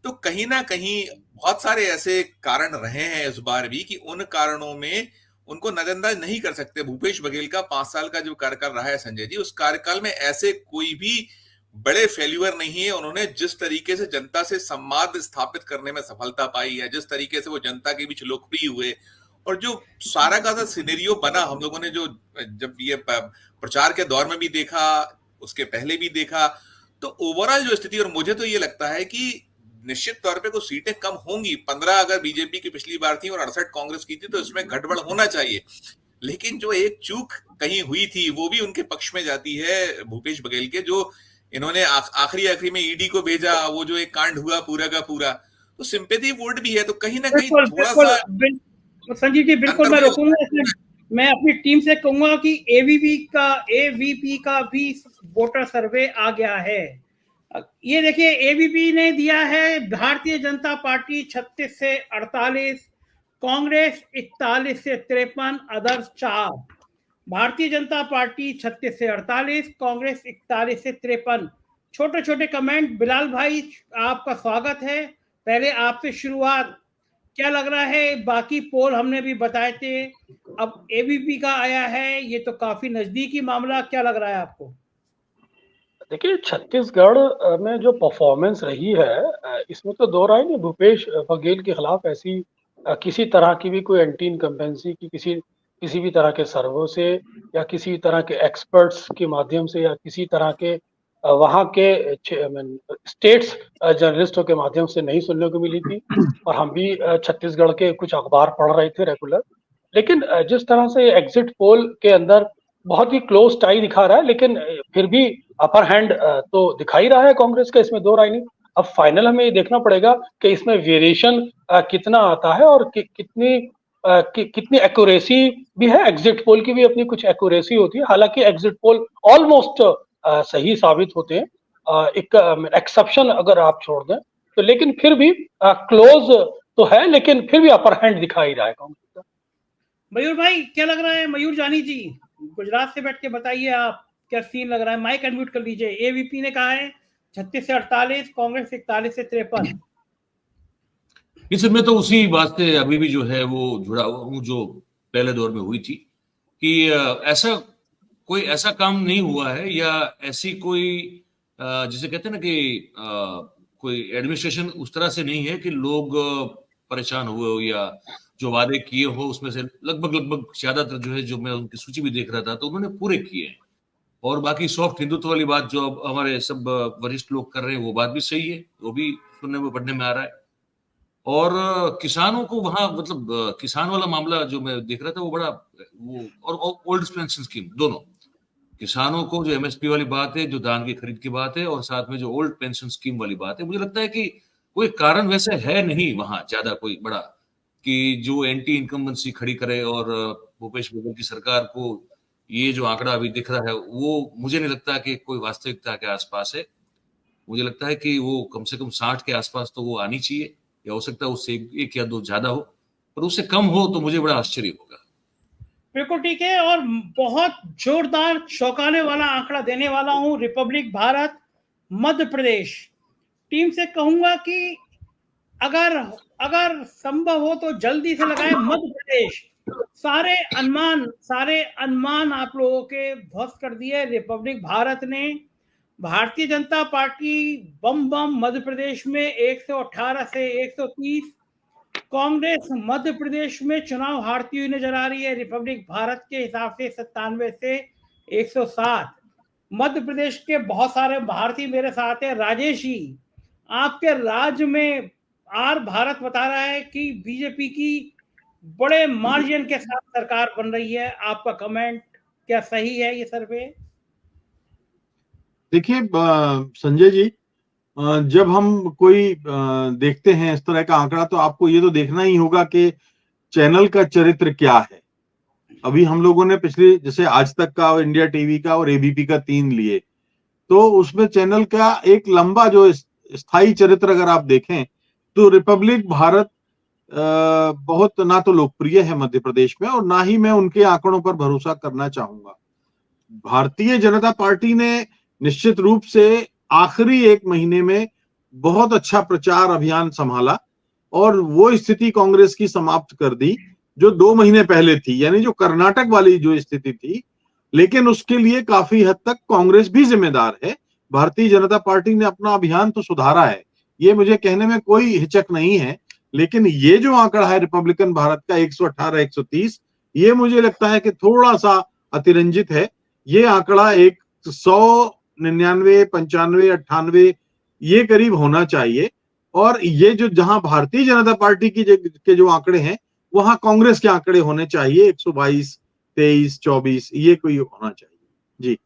तो कहीं ना कहीं बहुत सारे ऐसे कारण रहे हैं इस बार भी कि उन कारणों में उनको नजरअंदाज नहीं कर सकते। भूपेश बघेल का 5 साल का जो कार्यकाल रहा है संजय जी, उस कार्यकाल में ऐसे कोई भी बड़े फेल्यूअर नहीं है। उन्होंने जिस तरीके से जनता से संवाद स्थापित करने में सफलता पाई है, जिस तरीके से वो जनता के बीच लोकप्रिय हुए, और जो सारा का सा सिनेरियो बना, हम लोगों ने जो जब ये प्रचार के दौर में भी देखा, उसके पहले भी देखा, तो ओवरऑल जो स्थिति, और मुझे तो ये लगता है कि निश्चित तौर पे कुछ सीटें कम होंगी। 15 अगर बीजेपी की पिछली बार थी और 68 कांग्रेस की थी, तो इसमें गड़बड़ होना चाहिए। लेकिन जो एक चूक कहीं हुई थी वो भी उनके पक्ष में जाती है भूपेश बघेल के, जो इन्होंने आखिरी में ईडी को भेजा, वो जो एक कांड हुआ पूरा का पूरा, तो सिंपैथी वोट भी है, तो कहीं ना कहीं थोड़ा सा संजीव जी बिल्कुल मैं रोकूंगा। मैं अपनी टीम से कहूंगा कि एवीपी का भी वोटर सर्वे आ गया है। ये देखिए, एवीपी ने दिया है भारतीय जनता पार्टी 36 से 48, कांग्रेस 41 से 53, अदर्स 4। भारतीय जनता पार्टी 36 से 48, कांग्रेस 41 से 53। छोटे छोटे कमेंट। बिलाल भाई, आपका स्वागत है। पहले आपसे शुरुआत, क्या लग रहा है? बाकी पोल हमने भी बताए थे, अब एबीपी का आया है, ये तो काफी नजदीकी मामला, क्या लग रहा है आपको? देखिए, छत्तीसगढ़ में जो परफॉर्मेंस रही है, इसमें तो दो राय नहीं। भूपेश बघेल के खिलाफ ऐसी किसी तरह की भी कोई एंटी इनकम्बेंसी की किसी भी तरह के सर्वे से या किसी तरह के एक्सपर्ट्स के माध्यम से या किसी तरह के वहाँ के स्टेट्स जर्नलिस्टों के माध्यम से नहीं सुनने को मिली थी। और हम भी छत्तीसगढ़ के कुछ अखबार पढ़ रहे थे रेगुलर। लेकिन जिस तरह से एग्जिट पोल के अंदर बहुत ही क्लोज टाई दिखा रहा है, लेकिन फिर भी अपर हैंड तो दिखाई रहा है कांग्रेस का, इसमें दो राय नहीं। अब फाइनल हमें ये देखना पड़ेगा कि इसमें वेरिएशन कितना आता है और कितनी एक्यूरेसी भी है। एग्जिट पोल की भी अपनी कुछ एक्यूरेसी होती है, हालांकि एग्जिट पोल ऑलमोस्ट सही साबित होते हैं, एक एक्सेप्शन अगर आप छोड़ दें तो। लेकिन फिर भी क्लोज तो है, लेकिन फिर भी अपर हैंड दिखाई रहा है कांग्रेस का। मयूर भाई, क्या लग रहा है? मयूर जानी जी, गुजरात से बैठ के बताइए, आप क्या सीन लग रहा है? माइक अनम्यूट कर लीजिए। एवीपी ने कहा है 36 से 48, कांग्रेस 41 से 53। इसमें तो उसी बात से अभी भी जो है वो जुड़ा हुआ हूँ जो पहले दौर में हुई थी कि ऐसा काम नहीं हुआ है, या ऐसी कोई जिसे कहते हैं ना कि कोई एडमिनिस्ट्रेशन उस तरह से नहीं है कि लोग परेशान हुए हो या जो वादे किए हो उसमें से लगभग ज्यादातर जो है, जो मैं उनकी सूची भी देख रहा था, तो उन्होंने पूरे किए हैं। और बाकी सॉफ्ट हिंदुत्व वाली बात जो अब हमारे सब वरिष्ठ लोग कर रहे हैं वो बात भी सही है, वो भी सुनने में पढ़ने में आ रहा है। और किसानों को वहां मतलब किसान वाला मामला जो मैं देख रहा था वो बड़ा वो, और ओल्ड पेंशन स्कीम, दोनों किसानों को जो एमएसपी वाली बात है, जो धान की खरीद की बात है, और साथ में जो ओल्ड पेंशन स्कीम वाली बात है, मुझे लगता है कि कोई कारण वैसे है नहीं वहां ज्यादा कोई बड़ा कि जो एंटी इनकम्बेंसी खड़ी करे। और भूपेश बघेल की सरकार को ये जो आंकड़ा अभी दिख रहा है वो मुझे नहीं लगता कि कोई वास्तविकता के आसपास है। मुझे लगता है कि वो कम से कम 60 के आसपास तो वो आनी चाहिए, या हो सकता है उससे एक या दो ज्यादा हो, पर उससे कम हो तो मुझे बड़ा आश्चर्य होगा। बिल्कुल ठीक है। और बहुत जोरदार चौंकाने वाला आंकड़ा देने वाला हूं। रिपब्लिक भारत, मध्य प्रदेश, टीम से कहूंगा कि अगर संभव हो तो जल्दी से लगाए मध्य प्रदेश। सारे अनुमान आप लोगों के ध्वस्त कर दिए रिपब्लिक भारत ने। भारतीय जनता पार्टी बम बम मध्य प्रदेश में 118 से 130, कांग्रेस मध्य प्रदेश में चुनाव हारती हुई नजर आ रही है रिपब्लिक भारत के हिसाब से 97 से 107। मध्य प्रदेश के बहुत सारे भारतीय मेरे साथ हैं। राजेश जी, आपके राज्य में आर भारत बता रहा है कि बीजेपी की बड़े मार्जिन के साथ सरकार बन रही है, आपका कमेंट क्या सही है ये सर्वे? देखिए संजय जी, जब हम कोई देखते हैं इस तरह का आंकड़ा तो आपको ये तो देखना ही होगा कि चैनल का चरित्र क्या है। अभी हम लोगों ने पिछले जैसे आज तक का और इंडिया टीवी का और एबीपी का 3 लिए, तो उसमें चैनल का एक लंबा जो स्थायी चरित्र अगर आप देखें तो रिपब्लिक भारत बहुत ना तो लोकप्रिय है मध्य प्रदेश में और ना ही मैं उनके आंकड़ों पर भरोसा करना चाहूंगा। भारतीय जनता पार्टी ने निश्चित रूप से आखिरी 1 महीने में बहुत अच्छा प्रचार अभियान संभाला और वो स्थिति कांग्रेस की समाप्त कर दी जो 2 महीने पहले थी, यानी जो कर्नाटक वाली जो स्थिति थी। लेकिन उसके लिए काफी हद तक कांग्रेस भी जिम्मेदार है। भारतीय जनता पार्टी ने अपना अभियान तो सुधारा है, ये मुझे कहने में कोई हिचक नहीं है। लेकिन ये जो आंकड़ा है रिपब्लिकन भारत का 118 130, ये मुझे लगता है कि थोड़ा सा अतिरंजित है। ये आंकड़ा 100 99 95 98 ये करीब होना चाहिए। और ये जो जहां भारतीय जनता पार्टी के जो आंकड़े हैं वहां कांग्रेस के आंकड़े होने चाहिए 122 23 24, ये कोई होना चाहिए। जी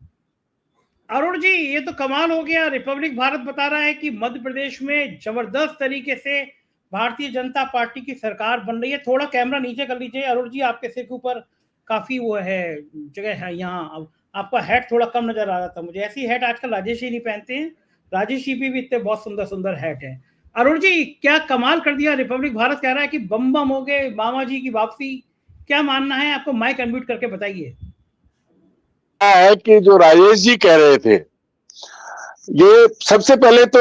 अरुण जी, ये तो कमाल हो गया। रिपब्लिक भारत बता रहा है कि मध्य प्रदेश में जबरदस्त तरीके से भारतीय जनता पार्टी की सरकार बन रही है। थोड़ा कैमरा नीचे कर लीजिए अरुण जी, आपके सिर के ऊपर काफी वो है जगह है यहाँ। आपका हैट थोड़ा कम नजर आ रहा था मुझे। ऐसी हैट आजकल राजेश जी नहीं पहनते हैं। राजेश जी भी इतने बहुत सुंदर सुंदर हैट है। अरुण जी, क्या कमाल कर दिया। रिपब्लिक भारत कह रहा है कि बम बम हो गए, मामा जी की वापसी। क्या मानना है आपको? माइक अनम्यूट करके बताइए। है कि जो राजेश जी कह रहे थे, ये सबसे पहले तो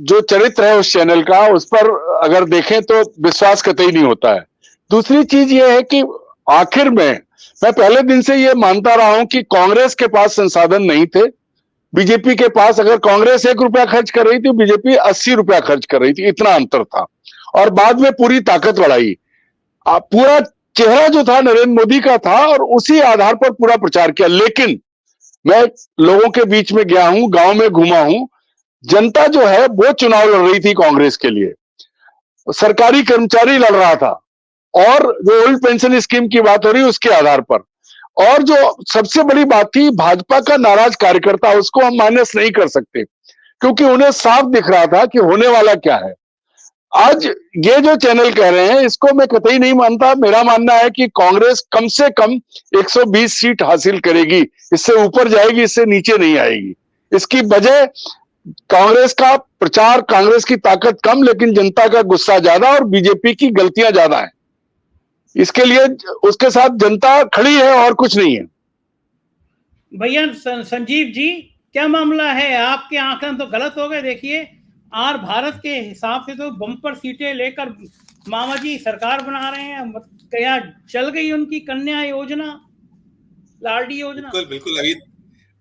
जो चरित्र है उस चैनल का, उस पर अगर देखें तो विश्वास कतई नहीं होता है। दूसरी चीज ये है कि आखिर में मैं पहले दिन से ये मानता रहा हूं कि कांग्रेस के पास संसाधन नहीं थे। बीजेपी के पास अगर कांग्रेस 1 रुपया खर्च कर रही थी, बीजेपी 80 रुपया खर्च कर रही थी, इतना अंतर था। और बाद में पूरी ताकत बढ़ाई। पूरा चेहरा जो था नरेंद्र मोदी का था और उसी आधार पर पूरा प्रचार किया। लेकिन मैं लोगों के बीच में गया हूं, गांव में घूमा हूं, जनता जो है वो चुनाव लड़ रही थी कांग्रेस के लिए। सरकारी कर्मचारी लड़ रहा था और जो ओल्ड पेंशन स्कीम की बात हो रही है उसके आधार पर। और जो सबसे बड़ी बात थी, भाजपा का नाराज कार्यकर्ता, उसको हम माइनस नहीं कर सकते क्योंकि उन्हें साफ दिख रहा था कि होने वाला क्या है। आज ये जो चैनल कह रहे हैं इसको मैं कतई नहीं मानता। मेरा मानना है कि कांग्रेस कम से कम 120 सीट हासिल करेगी, इससे ऊपर जाएगी, इससे नीचे नहीं आएगी। इसकी वजह कांग्रेस का प्रचार, कांग्रेस की ताकत कम लेकिन जनता का गुस्सा ज्यादा और बीजेपी की गलतियां ज्यादा है। इसके लिए उसके साथ जनता खड़ी है और कुछ नहीं है। भैया संजीव जी, क्या मामला है? आपके आंकड़े तो गलत हो गए। देखिए, आर भारत के हिसाब से तो बम्पर सीटें लेकर मामा जी सरकार बना रहे हैं। क्या चल गई उनकी कन्या योजना, लाडली योजना? बिल्कुल बिल्कुल। अभी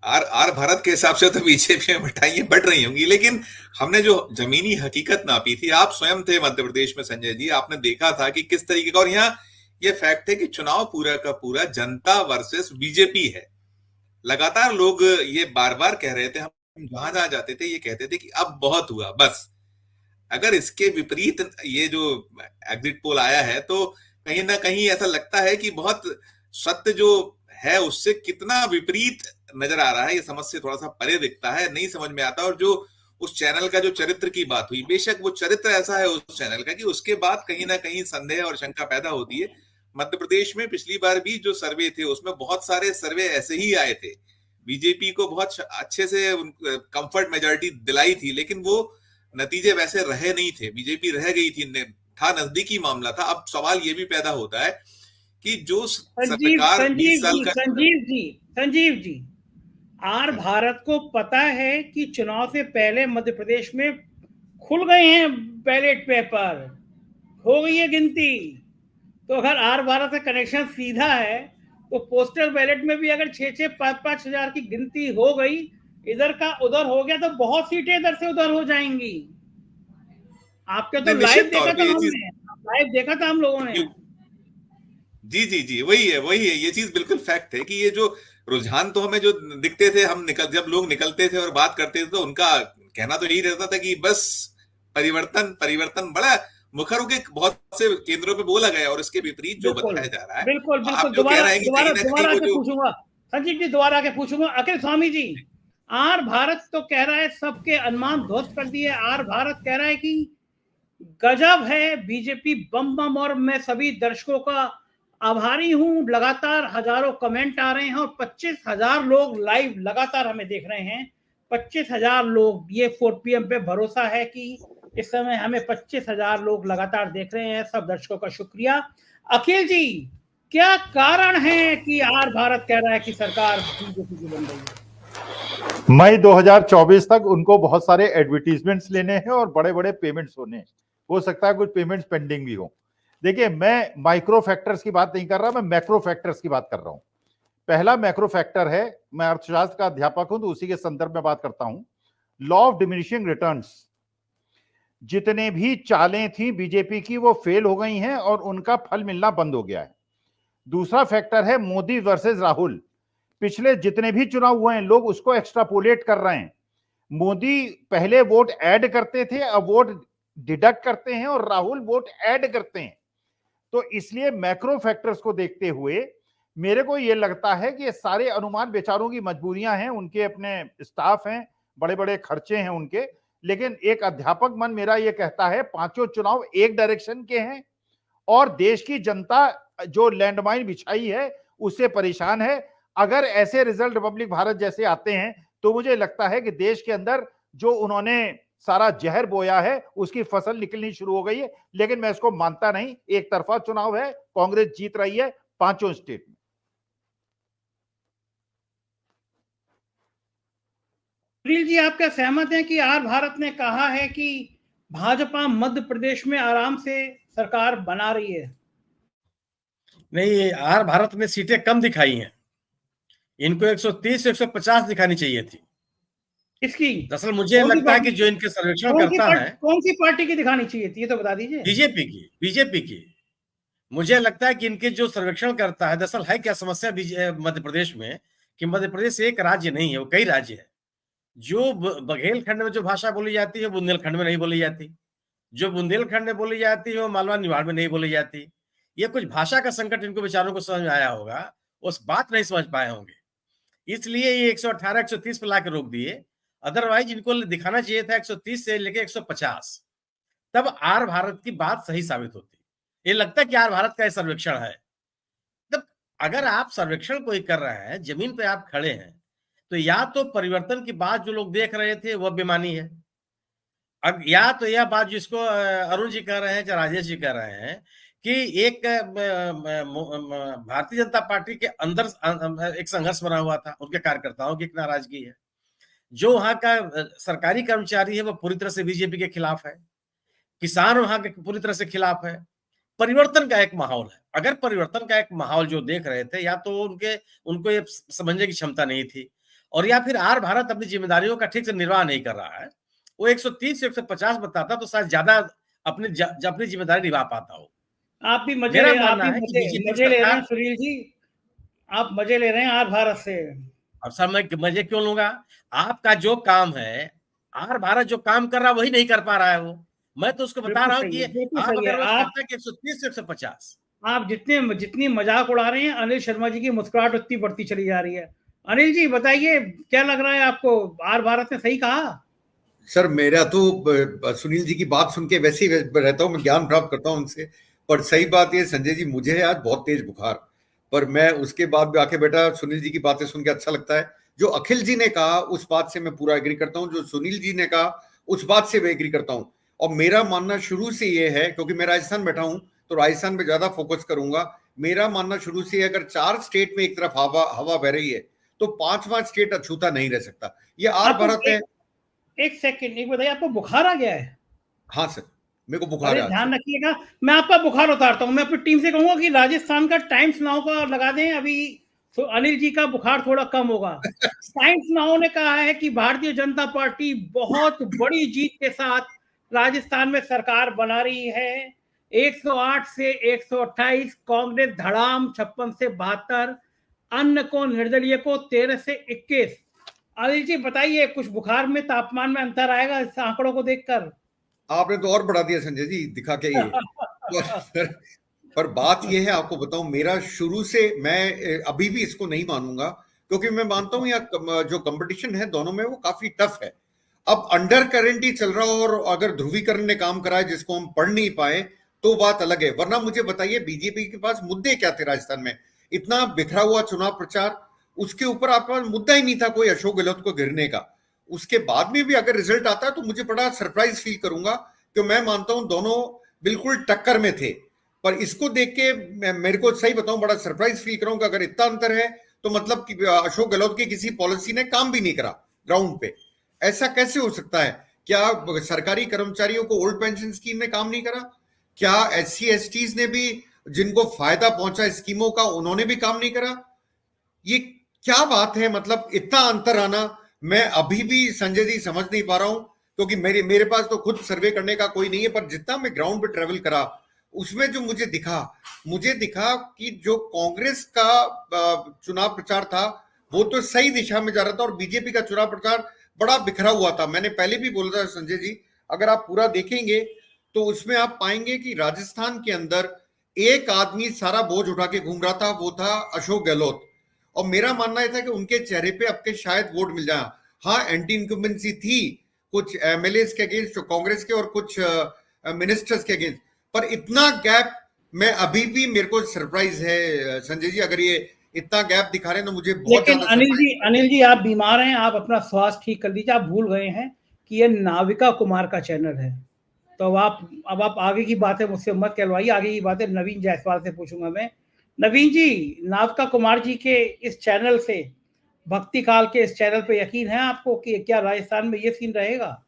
आर भारत के हिसाब से तो बीजेपी में मिठाइयां बढ़ रही होंगी, लेकिन हमने जो जमीनी हकीकत नापी थी, आप स्वयं थे मध्य प्रदेश में संजय जी, आपने देखा था कि किस तरीके का। और यहाँ ये फैक्ट है कि चुनाव पूरा का पूरा जनता वर्सेस बीजेपी है। लगातार लोग ये बार बार कह रहे थे, हम जहां जहां जाते थे ये कहते थे कि अब बहुत हुआ बस। अगर इसके विपरीत ये जो एग्जिट पोल आया है तो कहीं ना कहीं ऐसा लगता है कि बहुत सत्य जो है उससे कितना विपरीत नजर आ रहा है। ये समझ से थोड़ा सा परे दिखता है, नहीं समझ में आता। और जो उस चैनल का जो चरित्र की बात हुई, बेशक वो चरित्र ऐसा है उस चैनल का कि उसके बाद कहीं ना कहीं संदेह और शंका पैदा होती है। मध्य प्रदेश में पिछली बार भी जो सर्वे थे उसमें बहुत सारे सर्वे ऐसे ही आए थे। बीजेपी को बहुत अच्छे से कंफर्ट मेजॉरिटी दिलाई थी, लेकिन वो नतीजे वैसे रहे नहीं थे। बीजेपी रह गई थी, था नजदीकी मामला था। अब सवाल ये भी पैदा होता है कि जो सरकार 20 साल का संजीव जी, आर भारत को पता है कि चुनाव से पहले मध्य प्रदेश में खुल गए हैं बैलेट पेपर, हो गई है गिनती। तो अगर आर भारत से कनेक्शन सीधा है तो पोस्टल बैलेट में भी अगर 6-6, 5-5 हजार की गिनती हो गई, इधर का उधर हो गया, तो बहुत सीटें इधर से उधर हो जाएंगी। आपके तो लाइव देखा था हमने, लाइव देखा था हम लोगों ने। जी जी जी, वही है, ये चीज बिल्कुल फैक्ट है कि ये जो रुझान तो हमें जो दिखते थे, जब लोग निकलते थे और बात करते थे तो उनका कहना तो यही रहता था कि बस परिवर्तन परिवर्तन, बड़ा मुखर होकर बहुत से केंद्रों पे बोला गया, और इसके विपरीत जो बताया जा रहा है, बिल्कुल आप जो कह रहे हैं कि कहीं ना कहीं वो जो पूछूंगा संजीव जी, दोबारा आके पूछूंगा। अखिल स्वामी जी, आर भारत तो कह रहा है सबके अनुमान ध्वस्त कर दिए। आर भारत कह रहा है कि गजब है बीजेपी, बम बम, और मैं सभी दर्शकों का आभारी हूं। लगातार हजारों कमेंट आ रहे हैं और 25,000 लोग लाइव लगातार हमें देख रहे हैं। 25,000 लोग, ये 4 PM पे भरोसा है कि इस समय हमें 25,000 लोग लगातार देख रहे हैं। सब दर्शकों का शुक्रिया। अखिल जी, क्या कारण है कि आर भारत कह रहा है कि सरकार बीजेपी की बन रही है? मई 2024 तक उनको बहुत सारे एडवर्टीजमेंट्स लेने हैं और बड़े बड़े पेमेंट्स होने हैं। हो सकता है कुछ पेमेंट्स पेंडिंग भी हो। देखिए, मैं माइक्रो फैक्टर्स की बात नहीं कर रहा, मैं मैक्रो फैक्टर्स की बात कर रहा हूं। पहला मैक्रो फैक्टर है, मैं अर्थशास्त्र का अध्यापक हूं तो उसी के संदर्भ में बात करता हूं, लॉ ऑफ डिमिनिशिंग रिटर्न्स। जितने भी चालें थी बीजेपी की वो फेल हो गई हैं और उनका फल मिलना बंद हो गया है। दूसरा फैक्टर है मोदी वर्सेस राहुल। पिछले जितने भी चुनाव हुए हैं लोग उसको एक्स्ट्रापोलेट कर रहे हैं। मोदी पहले वोट ऐड करते थे, अब वोट डिडक्ट करते हैं, और राहुल वोट ऐड करते हैं। तो इसलिए मैक्रो फैक्टर्स को देखते हुए मेरे को यह लगता है कि ये सारे अनुमान बेचारों की मजबूरियां हैं, उनके अपने स्टाफ हैं, बड़े बड़े खर्चे हैं उनके। लेकिन एक अध्यापक मन मेरा यह कहता है, पांचों चुनाव एक डायरेक्शन के हैं और देश की जनता जो लैंडमाइन बिछाई है उससे परेशान है। अगर ऐसे रिजल्ट रिपब्लिक भारत जैसे आते हैं तो मुझे लगता है कि देश के अंदर जो उन्होंने सारा जहर बोया है उसकी फसल निकलनी शुरू हो गई है। लेकिन मैं इसको मानता नहीं, एक तरफा चुनाव है, कांग्रेस जीत रही है पांचों स्टेट में। सुनील जी, आप क्या सहमत हैं कि आर भारत ने कहा है कि भाजपा मध्य प्रदेश में आराम से सरकार बना रही है? नहीं, आर भारत ने सीटें कम दिखाई हैं। इनको 130 से 150 दिखानी चाहिए थी। इसकी दरअसल मुझे लगता है कि जो इनके सर्वेक्षण करता है, कौन सी पार्टी की दिखानी चाहिए थी, ये तो बता दीजिए। बीजेपी की। मुझे लगता है कि इनके जो सर्वेक्षण करता है, दरअसल है क्या समस्या मध्य प्रदेश में, कि मध्य प्रदेश एक राज्य नहीं है, वो कई राज्य है। जो बघेलखंड में जो भाषा बोली जाती है बुंदेलखंड में नहीं बोली जाती, जो बुंदेलखंड में बोली जाती है वो मालवा निमाड़ में नहीं बोली जाती। ये कुछ भाषा का संकट इनको बेचारों को समझ में आया होगा, उस बात नहीं समझ पाए होंगे, इसलिए ये 118 130 पे लाके रोक दिए। अदरवाइज इनको दिखाना चाहिए था 130 से लेके 150, तब आर भारत की बात सही साबित होती। ये लगता है कि आर भारत का सर्वेक्षण है। तब अगर आप सर्वेक्षण कोई कर रहे हैं, जमीन पे आप खड़े हैं, तो या तो परिवर्तन की बात जो लोग देख रहे थे वह बेमानी है, अब या तो यह बात जिसको अरुण जी कह रहे हैं या राजेश जी कह रहे हैं कि एक भारतीय जनता पार्टी के अंदर एक संघर्ष बना हुआ था, उनके कार्यकर्ताओं की एक नाराजगी है। जो वहां का सरकारी कर्मचारी है वो पूरी तरह से बीजेपी के खिलाफ है, किसान वहां के पूरी तरह से खिलाफ है। परिवर्तन का एक माहौल है। अगर परिवर्तन का एक माहौल जो देख रहे थे, या तो उनको ये समझने की क्षमता नहीं थी, और या फिर आर भारत अपनी जिम्मेदारियों का ठीक से निर्वाह नहीं कर रहा है। वो 130 से 150 बताता तो शायद ज्यादा अपनी जिम्मेदारी निभा पाता हो। आप भी मजे ले रहे हैं सुनील जी, आप मजे ले रहे हैं आर भारत से। अब सर मैं मजे क्यों लूंगा? आपका जो काम है, आर भारत जो काम कर रहा है वही नहीं कर पा रहा है वो। मैं तो उसको बता रहा हूँ कि आप अगर वो कहता है कि 130 से 150, आप जितनी मजाक उड़ा रहे हैं, अनिल शर्मा जी की मुस्कुराहट उतनी बढ़ती चली जा रही है। अनिल जी बताइए, क्या लग रहा है आपको, आर भारत ने सही कहा? सर मेरा तो सुनील जी की बात सुन के वैसे ही रहता हूँ, मैं ज्ञान प्राप्त करता हूँ उनसे। पर सही बात ये संजय जी, मुझे है आज बहुत तेज बुखार, पर मैं उसके बाद भी आके बेटा सुनील जी की बातें सुन के अच्छा लगता है। जो अखिल जी ने कहा उस बात से मैं पूरा एग्री करता हूँ, जो सुनील जी ने कहा उस बात से मैं एग्री करता हूँ। और मेरा मानना शुरू से ये है, क्योंकि मैं राजस्थान बैठा हूँ तो राजस्थान पे ज्यादा फोकस करूंगा। मेरा मानना शुरू से अगर 4 स्टेट में एक तरफ हवा बह रही है तो 5वां स्टेट अछूता नहीं रह सकता। ये आर भारत है। एक सेकंड, एक बताइए, आपको बुखार आ गया है? हाँ सर, मेरे को बुखार है। ध्यान रखिएगा, मैं आपका बुखार उतारता हूँ। मैं अपनी टीम से कहूंगा कि राजस्थान का टाइम्स नाउ का लगा दें, अभी तो अनिल जी का बुखार थोड़ा कम होगा। टाइम्स नाउ ने कहा है कि भारतीय जनता पार्टी बहुत बड़ी जीत के साथ राजस्थान में सरकार बना रही है। 108 से 128, कांग्रेस धड़ाम 56 से 72, अन्य को निर्दलीय को 13 से 21। अनिल जी बताइए, कुछ बुखार में तापमान में अंतर आएगा इस आंकड़ों को देखकर? आपने तो और बढ़ा दिया संजय जी, दिखा के ये पर बात ये है, आपको बताऊं, मेरा शुरू से, मैं अभी भी इसको नहीं मानूंगा, क्योंकि मैं मानता हूं यहाँ जो कंपटीशन है दोनों में वो काफी टफ है। अब अंडर करंट ही चल रहा हो, और अगर ध्रुवीकरण ने काम करा है जिसको हम पढ़ नहीं पाए तो बात अलग है। वरना मुझे बताइए, बीजेपी के पास मुद्दे क्या थे राजस्थान में? इतना बिखरा हुआ चुनाव प्रचार, उसके ऊपर आपके पास मुद्दा ही नहीं था कोई अशोक गहलोत को गिरने का। उसके बाद में भी अगर रिजल्ट आता है तो मुझे बड़ा सरप्राइज फील करूंगा, क्योंकि मैं मानता हूं दोनों बिल्कुल टक्कर में थे। पर इसको देख के मेरे को सही बताऊं बड़ा सरप्राइज फील करूंगा। अगर इतना अंतर है तो मतलब कि अशोक गहलोत की किसी पॉलिसी ने काम भी नहीं करा ग्राउंड पे। ऐसा कैसे हो सकता है? क्या सरकारी कर्मचारियों को ओल्ड पेंशन स्कीम ने काम नहीं करा? क्या SC STs ने भी, जिनको फायदा पहुंचा स्कीमों का, उन्होंने भी काम नहीं करा? ये क्या बात है? मतलब इतना अंतर आना मैं अभी भी संजय जी समझ नहीं पा रहा हूं, क्योंकि मेरे पास तो खुद सर्वे करने का कोई नहीं है। पर जितना मैं ग्राउंड पे ट्रेवल करा, उसमें जो मुझे दिखा कि जो कांग्रेस का चुनाव प्रचार था वो तो सही दिशा में जा रहा था, और बीजेपी का चुनाव प्रचार बड़ा बिखरा हुआ था। मैंने पहले भी बोला था संजय जी, अगर आप पूरा देखेंगे तो उसमें आप पाएंगे कि राजस्थान के अंदर एक आदमी सारा बोझ उठा के घूम रहा था, वो था अशोक गहलोत। और मेरा मानना यह था कि उनके चेहरे पे आपके शायद वोट मिल जाए। हाँ, एंटी इनकम्बेंसी थी कुछ MLAs के अगेंस्ट, कांग्रेस के, और कुछ मिनिस्टर्स के अगेंस्ट। पर इतना गैप, मैं अभी भी, मेरे को सरप्राइज है संजय जी, अगर ये इतना गैप दिखा रहे हैं तो मुझे बहुत लेकिन अनिल जी आप बीमार हैं, आप अपना स्वास्थ्य ठीक कर लीजिए। आप भूल गए हैं कि ये नाविका कुमार का चैनल है, तो अब आप आगे की बातें मुझसे मत कहलवाइए। आगे की बातें नवीन जायसवाल से पूछूंगा मैं। नवीन जी, नाविका कुमार जी के इस चैनल से, भक्ति काल के इस चैनल पे यकीन है आपको कि क्या राजस्थान में ये सीन रहेगा?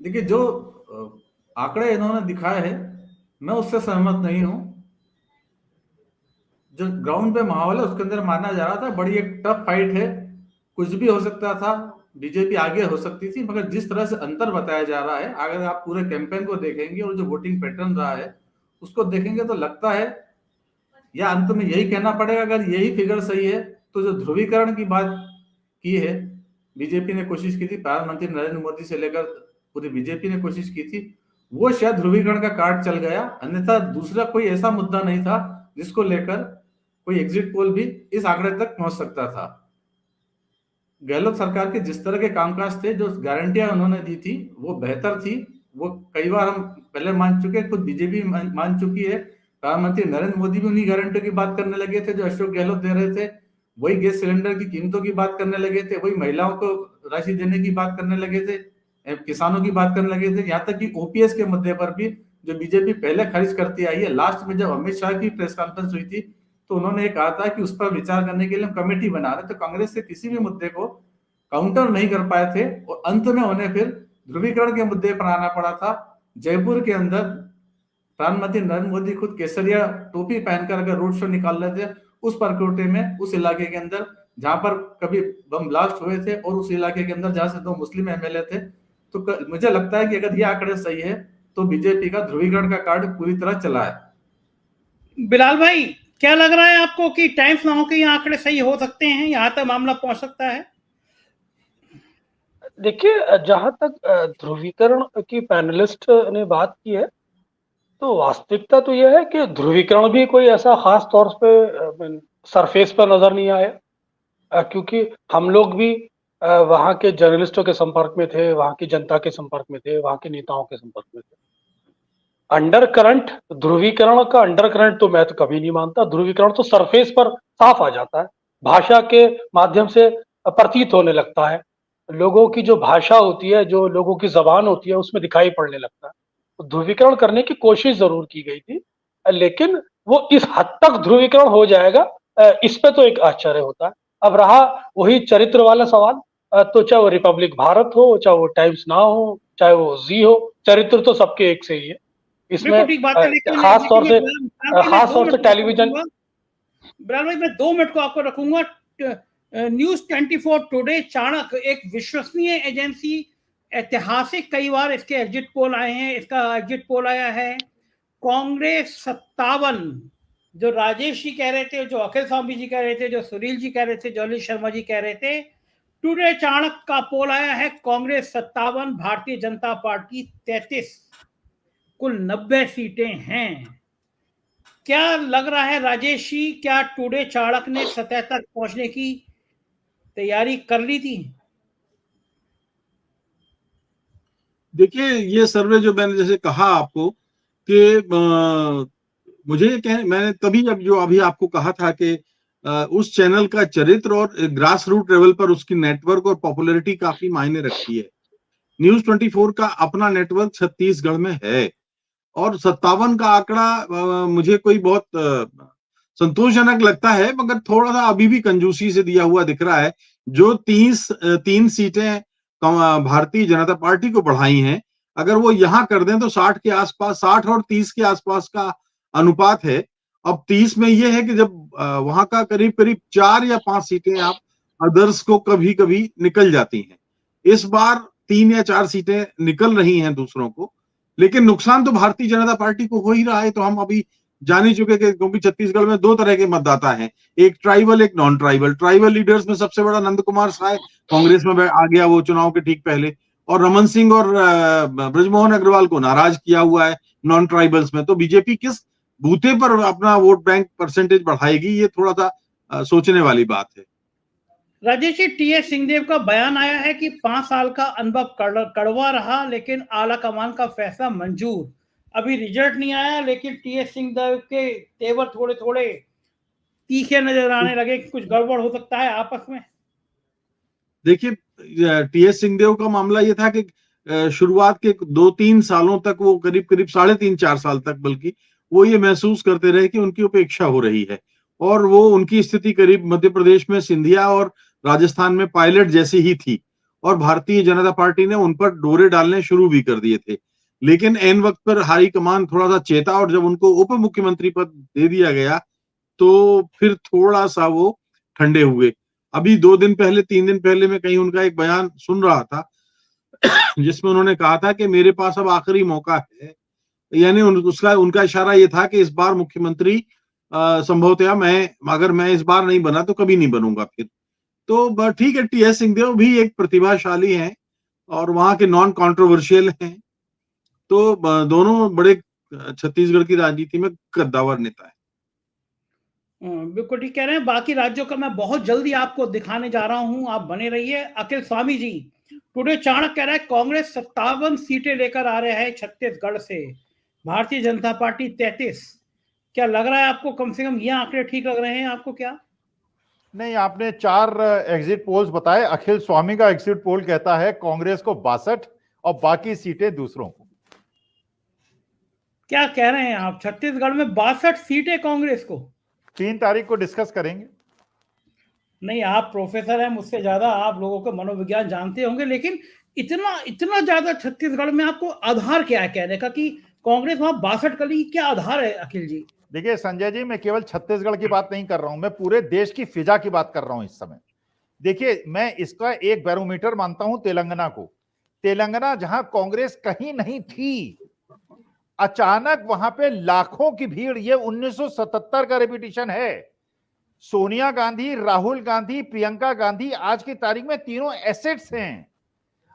देखिए, जो आंकड़े इन्होंने दिखाए हैं मैं उससे सहमत नहीं हूं। जो ग्राउंड पे माहौल है उसके अंदर माना जा रहा था बड़ी एक टफ फाइट है, कुछ भी हो सकता था, बीजेपी आगे हो सकती थी। मगर जिस तरह से अंतर बताया जा रहा है, अगर आप पूरे कैंपेन को देखेंगे और जो वोटिंग पैटर्न रहा है उसको देखेंगे तो लगता है, या अंत में यही कहना पड़ेगा, अगर यही फिगर सही है तो जो ध्रुवीकरण की बात की है, बीजेपी ने कोशिश की थी, प्रधानमंत्री नरेंद्र मोदी से लेकर पूरी बीजेपी ने कोशिश की थी, वो शायद ध्रुवीकरण का कार्ड चल गया। अन्यथा दूसरा कोई ऐसा मुद्दा नहीं था जिसको लेकर कोई एग्जिट पोल भी इस आंकड़े तक पहुंच सकता था। गहलोत सरकार के जिस तरह के कामकाज थे, जो गारंटियां उन्होंने दी थी वो बेहतर थी। वो कई बार हम पहले मान चुके, खुद बीजेपी मान चुकी है, प्रधानमंत्री नरेंद्र मोदी भी उन्हीं गारंटियों की बात करने लगे थे जो अशोक गहलोत दे रहे थे। वही गैस सिलेंडर की कीमतों की बात करने लगे थे, वही महिलाओं को राशि देने की बात करने लगे थे, किसानों की बात करने लगे थे, यहाँ तक कि OPS के मुद्दे पर भी जो बीजेपी पहले खारिज करती आई है। लास्ट में जब अमित शाह की प्रेस कॉन्फ्रेंस हुई थी तो उन्होंने ये कहा था कि उस पर विचार करने के लिए हम कमेटी बना रहे। तो कांग्रेस से किसी भी मुद्दे को काउंटर नहीं कर पाए थे, और अंत में उन्हें फिर ध्रुवीकरण के मुद्दे पर आना पड़ा था। जयपुर के अंदर प्रधानमंत्री नरेंद्र मोदी खुद केसरिया टोपी पहनकर अगर रोड शो निकाल रहे थे उस परकोटे में, उस इलाके के अंदर जहां पर कभी बम ब्लास्ट हुए थे, और उस इलाके के अंदर जहां से 2 मुस्लिम MLA थे। तो मुझे लगता है कि अगर ये आंकड़े सही है तो बीजेपी का ध्रुवीकरण का कार्ड पूरी तरह चला है। बिलाल भाई, क्या लग रहा है आपको कि टाइम्स नाउ के ये आंकड़े सही हो सकते हैं, यहाँ तक मामला पहुंच सकता है? देखिए, जहां तक ध्रुवीकरण की पैनलिस्ट ने बात की है, तो वास्तविकता तो यह है कि ध्रुवीकरण भी कोई ऐसा खास तौर पे सरफेस पर नजर नहीं आया, क्योंकि हम लोग भी वहां के जर्नलिस्टों के संपर्क में थे, वहां की जनता के संपर्क में थे, वहां के नेताओं के संपर्क में थे। अंडर करंट, ध्रुवीकरण का अंडर करंट तो मैं तो कभी नहीं मानता। ध्रुवीकरण तो सरफेस पर साफ आ जाता है, भाषा के माध्यम से प्रतीत होने लगता है, लोगों की जो भाषा होती है, जो लोगों की जबान होती है, उसमें दिखाई पड़ने लगता है। तो ध्रुवीकरण करने की कोशिश जरूर की गई थी, लेकिन वो इस हद तक ध्रुवीकरण हो जाएगा, इस पे तो एक आश्चर्य होता है। अब रहा वही चरित्र वाला सवाल, तो चाहे वो रिपब्लिक भारत हो, चाहे वो टाइम्स नाउ हो, चाहे वो जी हो, चरित्र तो सबके एक से ही है। इसमें ठीक बात है, लेकिन खास तौर से टेलीविजन। बिलाल भाई, मैं 2 मिनट को आपको रखूंगा। न्यूज 24 टुडे चाणक्य, एक विश्वसनीय एजेंसी, ऐतिहासिक कई बार इसके एग्जिट पोल आए हैं। इसका एग्जिट पोल आया है कांग्रेस 57, जो राजेश जी कह रहे थे, जो अखिल स्वामी जी कह रहे थे, जो सुनील जी कह रहे थे, जॉली शर्मा जी कह रहे थे। टुडे चाणक्य का पोल आया है कांग्रेस 57, भारतीय जनता पार्टी 33, कुल 90 सीटें हैं। क्या लग रहा है राजेश जी, क्या टुडे चाणक्य ने सतह तक पहुंचने की तैयारी कर ली थी? देखिए, ये सर्वे जो मैंने जैसे कहा आपको कि मुझे मैंने तभी अब जो अभी आपको कहा था कि उस चैनल का चरित्र और ग्रास रूट लेवल पर उसकी नेटवर्क और पॉपुलैरिटी काफी मायने रखती है। न्यूज 24 का अपना नेटवर्क छत्तीसगढ़ में है और 57 का आंकड़ा मुझे कोई बहुत संतोषजनक लगता है, मगर थोड़ा सा अभी भी कंजूसी से दिया हुआ दिख रहा है। जो 3 सीटें भारतीय जनता पार्टी को बढ़ाई हैं, अगर वो यहां कर दें तो 60 के आसपास, 60 और 30 के आसपास का अनुपात है। अब 30 में ये है कि जब वहां का करीब करीब 4 या 5 सीटें आप अदर्स को कभी कभी निकल जाती हैं। इस बार 3 या 4 सीटें निकल रही हैं दूसरों को, लेकिन नुकसान तो भारतीय जनता पार्टी को हो ही रहा है। तो हम अभी जान ही चुके कि क्योंकि छत्तीसगढ़ में 2 तरह के मतदाता हैं, एक ट्राइबल, एक नॉन ट्राइबल। ट्राइबल लीडर्स में सबसे बड़ा नंद कुमार साय कांग्रेस में आ गया वो चुनाव के ठीक पहले, और रमन सिंह और ब्रजमोहन अग्रवाल को नाराज किया हुआ है नॉन ट्राइबल्स में। तो बीजेपी किस बूथे पर अपना वोट बैंक परसेंटेज बढ़ाएगी, ये थोड़ा सा सोचने वाली बात है। राजेश जी, टीएस सिंहदेव का बयान आया है कि 5 साल का अनुभव कड़वा रहा, लेकिन आला कमान का फैसला मंजूर। अभी रिजल्ट नहीं आया, लेकिन टीएस सिंहदेव के तेवर थोड़े थोड़े तीखे नजर आने लगे कि कुछ गड़बड़ हो सकता है आपस में। देखिए, टीएस सिंहदेव का मामला ये था कि शुरुआत के 2-3 सालों तक, वो करीब करीब 3.5-4 साल तक बल्कि, वो ये महसूस करते रहे कि उनकी उपेक्षा हो रही है, और वो उनकी स्थिति करीब मध्य प्रदेश में सिंधिया और राजस्थान में पायलट जैसी ही थी, और भारतीय जनता पार्टी ने उन पर डोरे डालने शुरू भी कर दिए थे। लेकिन एन वक्त पर हाईकमान थोड़ा सा चेता, और जब उनको उप मुख्यमंत्री पद दे दिया गया तो फिर थोड़ा सा वो ठंडे हुए। अभी 2 दिन पहले, 3 दिन पहले मैं कहीं उनका एक बयान सुन रहा था जिसमें उन्होंने कहा था कि मेरे पास अब आखिरी मौका है, यानी उनका इशारा ये था कि इस बार मुख्यमंत्री संभवतः अगर मैं इस बार नहीं बना तो कभी नहीं बनूंगा फिर। तो ठीक है, टीएस सिंहदेव भी एक प्रतिभाशाली हैं और वहां के नॉन कॉन्ट्रोवर्शियल हैं, तो दोनों बड़े छत्तीसगढ़ की राजनीति में कद्दावर नेता है। बिल्कुल ठीक कह रहे हैं। बाकी राज्यों का मैं बहुत जल्दी आपको दिखाने जा रहा हूं, आप बने रहिए। अखिल स्वामी जी, टुडे चाणक्य कह रहा है कांग्रेस 57 सीटें लेकर आ रहे हैं छत्तीसगढ़ से, भारतीय जनता पार्टी 33। क्या लग रहा है आपको, कम से कम ये आंकड़े ठीक लग रहे हैं आपको क्या? नहीं, आपने 4 एग्जिट पोल्स बताए। अखिल स्वामी का एग्जिट पोल कहता है कांग्रेस को 62 और बाकी सीटें दूसरों को। क्या कह रहे हैं आप? छत्तीसगढ़ में 62 सीटें कांग्रेस को? 3 तारीख को डिस्कस करेंगे। नहीं, आप प्रोफेसर हैं, मुझसे ज्यादा आप लोगों का मनोविज्ञान जानते होंगे, लेकिन इतना ज्यादा छत्तीसगढ़ में आपको आधार क्या है कहने का कि कांग्रेस वहां 62 कर ली? क्या आधार है अखिल जी? देखिए संजय जी, मैं केवल छत्तीसगढ़ की बात नहीं कर रहा हूं, मैं पूरे देश की फिजा की बात कर रहा हूं इस समय। देखिए, मैं इसका एक बैरोमीटर मानता हूं तेलंगाना को। तेलंगाना जहां कांग्रेस कहीं नहीं थी, अचानक वहां पे लाखों की भीड़, ये 1977 का रिपीटिशन है। सोनिया गांधी, राहुल गांधी, प्रियंका गांधी आज की तारीख में तीनों एसेट्स हैं।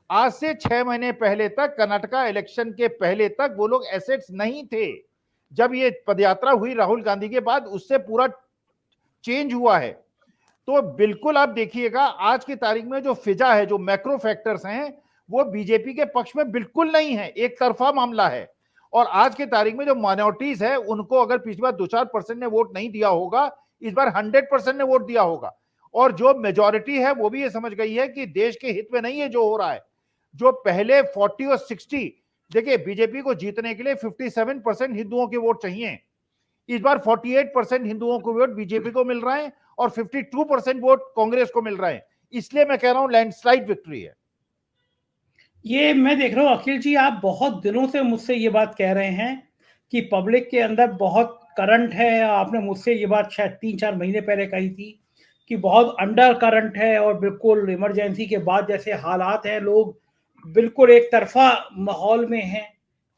आज से 6 महीने पहले तक, कर्नाटका इलेक्शन के पहले तक वो लोग एसेट्स नहीं थे। जब ये पदयात्रा हुई राहुल गांधी के बाद, उससे पूरा चेंज हुआ है। तो बिल्कुल आप देखिएगा, आज की तारीख में जो फिजा है, जो मैक्रो फैक्टर्स हैं, वो बीजेपी के पक्ष में बिल्कुल नहीं है, एक तरफा मामला है। और आज की तारीख में जो माइनॉरिटीज है, उनको अगर पिछली बार 2-4% ने वोट नहीं दिया होगा, इस बार 100% ने वोट दिया होगा। और जो मेजॉरिटी है वो भी ये समझ गई है कि देश के हित में नहीं है जो हो रहा है। जो पहले 40 और 60, देखिए बीजेपी को जीतने के लिए 57% हिंदुओं के वोट चाहिए, इस बार 48% हिंदुओं को वोट बीजेपी को मिल रहा है और 52% वोट कांग्रेस को मिल रहा है। इसलिए मैं कह रहा हूं लैंडस्लाइड विक्ट्री है। ये मैं देख रहा हूँ अखिल जी, आप बहुत दिनों से मुझसे ये बात कह रहे हैं कि पब्लिक के अंदर बहुत करंट है। आपने मुझसे ये बात शायद 3-4 महीने पहले कही थी कि बहुत अंडर करंट है और बिल्कुल इमरजेंसी के बाद जैसे हालात हैं, लोग बिल्कुल एक तरफा माहौल में हैं।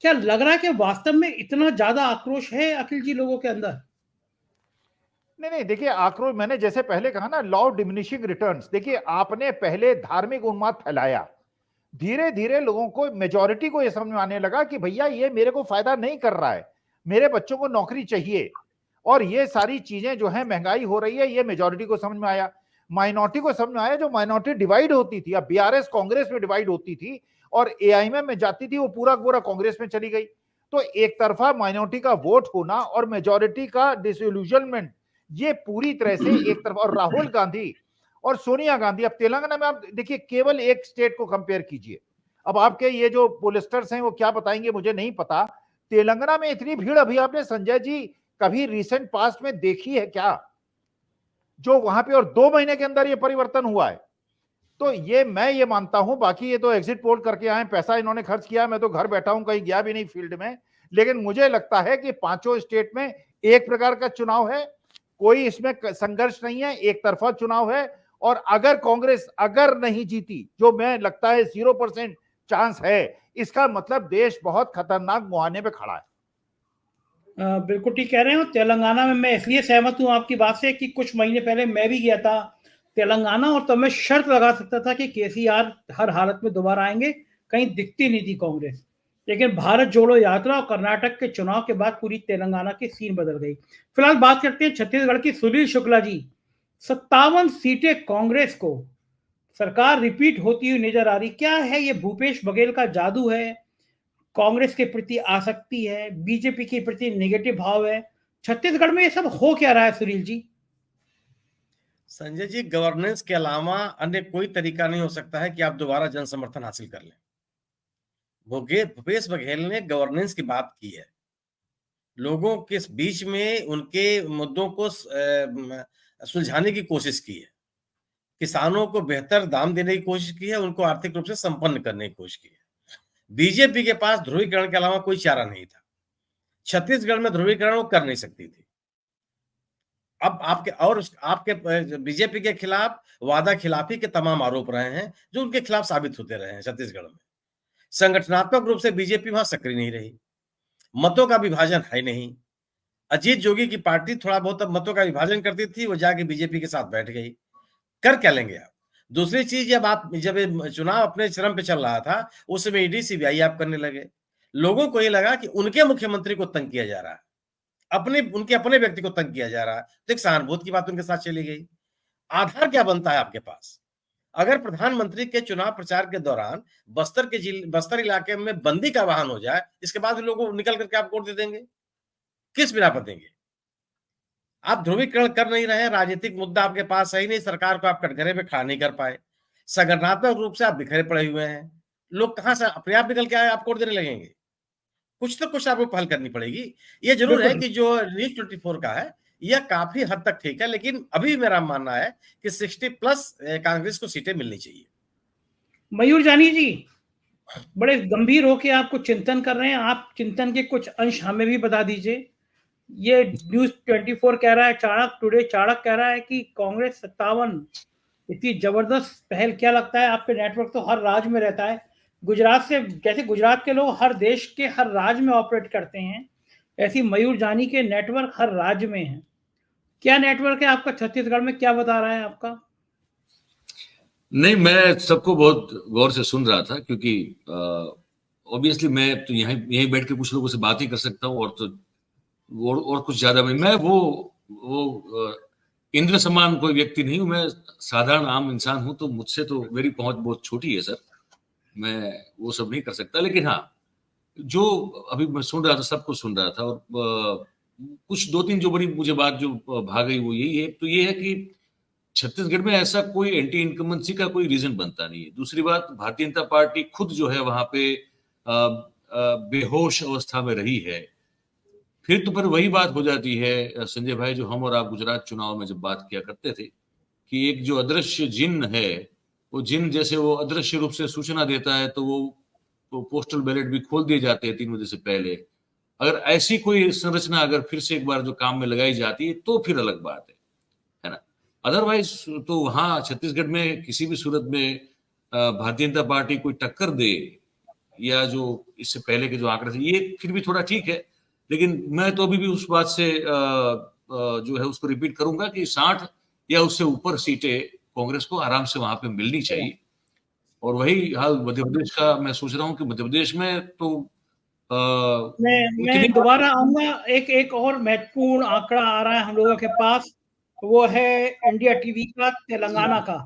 क्या लग रहा है कि वास्तव में इतना ज्यादा आक्रोश है अखिल जी लोगों के अंदर? नहीं नहीं, देखिए आक्रोश, मैंने जैसे पहले कहा ना, लॉ ऑफ डिमिनिशिंग रिटर्न्स। देखिए आपने पहले धार्मिक उन्माद फैलाया, धीरे धीरे लोगों को, मेजॉरिटी को यह समझ में आने लगा कि भैया ये मेरे को फायदा नहीं कर रहा है, मेरे बच्चों को नौकरी चाहिए, और ये सारी चीजें जो है, महंगाई हो रही है, ये मेजॉरिटी को समझ में आया। माइनॉरिटी को समझ में आया, जो माइनॉरिटी डिवाइड होती थी, अब बीआरएस कांग्रेस में डिवाइड होती थी और एआईएमएम में जाती थी, वो पूरा पूरा कांग्रेस में चली गई। तो एक तरफा माइनॉरिटी का वोट होना और मेजॉरिटी का डिसोल्यूशनमेंट, ये पूरी तरह से एक तरफ। और राहुल गांधी और सोनिया गांधी, अब तेलंगाना में आप देखिए, केवल एक स्टेट को कंपेयर कीजिए। अब आपके ये जो पोलिस्टर्स हैं वो क्या बताएंगे मुझे नहीं पता, तेलंगाना में इतनी भीड़ अभी आपने संजय जी कभी रिसेंट पास्ट में देखी है क्या, जो वहां पे, और 2 महीने के अंदर ये परिवर्तन हुआ है। तो ये मैं ये मानता हूं, बाकी ये तो एग्जिट पोल करके आए, पैसा इन्होंने खर्च किया, मैं तो घर बैठा हूं, कहीं गया भी नहीं फील्ड में। लेकिन मुझे लगता है कि 5 स्टेट में एक प्रकार का चुनाव है, कोई इसमें संघर्ष नहीं है, एक तरफा चुनाव है। और अगर कांग्रेस अगर नहीं जीती, जो मैं लगता है 0% चांस है, इसका मतलब देश बहुत खतरनाक मुहाने पे खड़ा है। बिल्कुल ठीक कह रहे हैं। तेलंगाना में मैं इसलिए सहमत हूं आपकी बात से कि कुछ महीने पहले मैं भी गया था तेलंगाना, और तब मैं शर्त लगा सकता था कि केसीआर हर हालत में दोबारा आएंगे। कहीं दिखती नहीं थी कांग्रेस। लेकिन भारत जोड़ो यात्रा और कर्नाटक के चुनाव के बाद पूरी तेलंगाना की सीन बदल गई। फिलहाल बात करते हैं छत्तीसगढ़ की। सुनील शुक्ला जी, 57 सीटें कांग्रेस को, सरकार रिपीट होती हुई नजर आ रही। क्या है ये भूपेश बघेल का जादू है, कांग्रेस के प्रति आसक्ति है, बीजेपी के प्रति नेगेटिव भाव है? छत्तीसगढ़ में ये सब हो क्या रहा है सुनील जी? संजय जी, गवर्नेंस के अलावा अन्य कोई तरीका नहीं हो सकता है कि आप दोबारा जन समर्थन हासिल कर लें। भूपेश बघेल ने गवर्नेंस की बात की है, लोगों के बीच में उनके मुद्दों को सुलझाने की कोशिश की है, किसानों को बेहतर दाम देने की कोशिश की है, उनको आर्थिक रूप से संपन्न करने की कोशिश की है। बीजेपी के पास ध्रुवीकरण के अलावा कोई चारा नहीं था। छत्तीसगढ़ में ध्रुवीकरण वो कर नहीं सकती थी। अब आपके बीजेपी के खिलाफ वादा खिलाफी के तमाम आरोप रहे हैं, जो उनके खिलाफ साबित होते रहे हैं छत्तीसगढ़ में। संगठनात्मक रूप से बीजेपी वहां सक्रिय नहीं रही, मतों का विभाजन है नहीं। अजीत जोगी की पार्टी थोड़ा बहुत मतों का विभाजन करती थी, वो जाके बीजेपी के साथ बैठ गई। कर क्या लेंगे आप? दूसरी चीज, जब चुनाव अपने चरम पे चल रहा था, उस समय ईडी सीबीआई आप करने लगे। लोगों को ये लगा कि उनके मुख्यमंत्री को तंग किया जा रहा है, उनके अपने व्यक्ति को तंग किया जा रहा है, तो एक सहानुभूति की बात उनके साथ चली गई। आधार क्या बनता है आपके पास? अगर प्रधानमंत्री के चुनाव प्रचार के दौरान बस्तर इलाके में बंदी का वाहन हो जाए, इसके बाद लोगों निकल करके आप वोट दे देंगे? किस बिना पर देंगे? आप ध्रुवीकरण कर नहीं रहे, राजनीतिक मुद्दा आपके पास है ही नहीं, सरकार को आप कटघरे में खड़ा नहीं कर पाए, संगठनात्मक रूप से आप बिखरे पड़े हुए हैं। लोग कहां से अपने आप निकल के आए आपको वोट देने लगेंगे? कुछ तो कुछ आपको पहल करनी पड़ेगी। ये जरूर है कि जो न्यूज 24 का है, यह काफी हद तक ठीक है, लेकिन अभी मेरा मानना है कि 60+ कांग्रेस को सीटें मिलनी चाहिए। मयूर जानी जी, बड़े गंभीर होके आपको चिंतन कर रहे हैं, आप चिंतन के कुछ अंश हमें भी बता दीजिए। ये न्यूज 24 कह रहा है, चाणक्य कह रहा है कि कांग्रेस 57, इतनी जबरदस्त पहल। क्या लगता है, आपके नेटवर्क तो हर राज्य में रहता है, गुजरात से, जैसे गुजरात के लोग हर देश के हर राज्य में ऑपरेट करते हैं, ऐसी मयूर जानी के नेटवर्क हर राज्य में है। क्या नेटवर्क है आपका छत्तीसगढ़ में, क्या बता रहा है आपका? नहीं, मैं सबको बहुत गौर से सुन रहा था, क्योंकि ऑब्वियसली मैं तो यहीं बैठ के कुछ लोगों से बात ही कर सकता हूँ, और कुछ ज्यादा मैं वो इंद्र समान कोई व्यक्ति नहीं हूं, मैं साधारण आम इंसान हूं, तो मुझसे तो मेरी पहुंच बहुत छोटी है सर, मैं वो सब नहीं कर सकता। लेकिन हाँ, जो अभी मैं सुन रहा था, सबको सुन रहा था, और कुछ 2-3 जो बड़ी मुझे बात जो भाग गई वो यही है। तो ये है कि छत्तीसगढ़ में ऐसा कोई एंटी इनकम्बेंसी का कोई रीजन बनता नहीं है। दूसरी बात, भारतीय जनता पार्टी खुद जो है वहां पे बेहोश अवस्था में रही है। फिर तो पर वही बात हो जाती है संजय भाई, जो हम और आप गुजरात चुनाव में जब बात किया करते थे, कि एक जो अदृश्य जिन्न है वो जिन जैसे वो अदृश्य रूप से सूचना देता है, तो वो पोस्टल बैलेट भी खोल दिए जाते हैं 3 बजे से पहले। अगर ऐसी कोई संरचना अगर फिर से एक बार जो काम में लगाई जाती है तो फिर अलग बात है ना। अदरवाइज तो वहां छत्तीसगढ़ में किसी भी सूरत में भारतीय जनता पार्टी कोई टक्कर दे, या जो इससे पहले के जो आंकड़े थे, ये फिर भी थोड़ा ठीक है। लेकिन मैं तो अभी भी उस बात से जो है उसको रिपीट करूंगा कि 60 या उससे ऊपर सीटें कांग्रेस को आराम से वहां पे मिलनी चाहिए। और वही हाल मध्य प्रदेश का मैं सोच रहा हूँ कि मध्य प्रदेश में तो मैं दोबारा आऊंगा। एक और महत्वपूर्ण आंकड़ा आ रहा है हम लोगों के पास, वो है इंडिया टीवी का तेलंगाना का।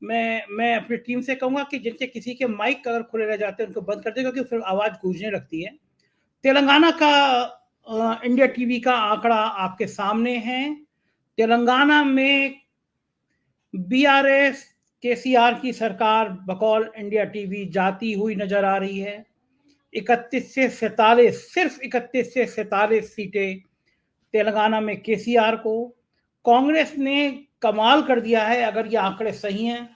मैं अपनी टीम से कहूंगा कि जिनसे किसी के माइक अगर खुले रह जाते हैं उनको बंद कर दे, क्योंकि फिर आवाज गूंजने लगती है। तेलंगाना का इंडिया टीवी का आंकड़ा आपके सामने है। तेलंगाना में बीआरएस केसीआर की सरकार बकौल इंडिया टीवी जाती हुई नजर आ रही है। 31 से 47, सिर्फ 31 से 47 सीटें तेलंगाना में केसीआर को। कांग्रेस ने कमाल कर दिया है, अगर ये आंकड़े सही हैं।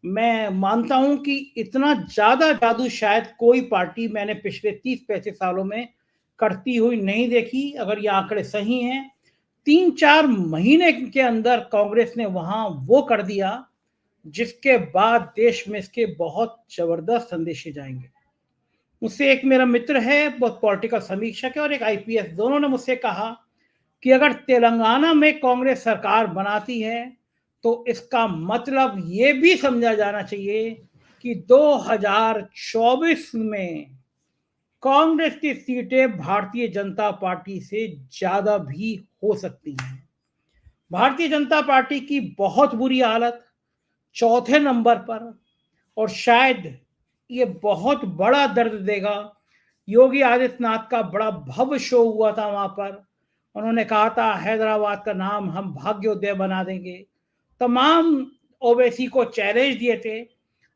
मैं मानता हूं कि इतना ज्यादा जादू शायद कोई पार्टी मैंने पिछले 30-35 सालों में करती हुई नहीं देखी। अगर ये आंकड़े सही हैं, 3-4 महीने के अंदर कांग्रेस ने वहां वो कर दिया, जिसके बाद देश में इसके बहुत जबरदस्त संदेशे जाएंगे। मुझसे एक मेरा मित्र है, बहुत पॉलिटिकल समीक्षक है, और एक आईपीएस, दोनों ने मुझसे कहा कि अगर तेलंगाना में कांग्रेस सरकार बनाती है तो इसका मतलब ये भी समझा जाना चाहिए कि 2024 में कांग्रेस की सीटें भारतीय जनता पार्टी से ज्यादा भी हो सकती हैं। भारतीय जनता पार्टी की बहुत बुरी हालत, चौथे नंबर पर, और शायद ये बहुत बड़ा दर्द देगा। योगी आदित्यनाथ का बड़ा भव्य शो हुआ था वहां पर, उन्होंने कहा था हैदराबाद का नाम हम भाग्योदय बना देंगे। तमाम ओवैसी को चैलेंज दिए थे।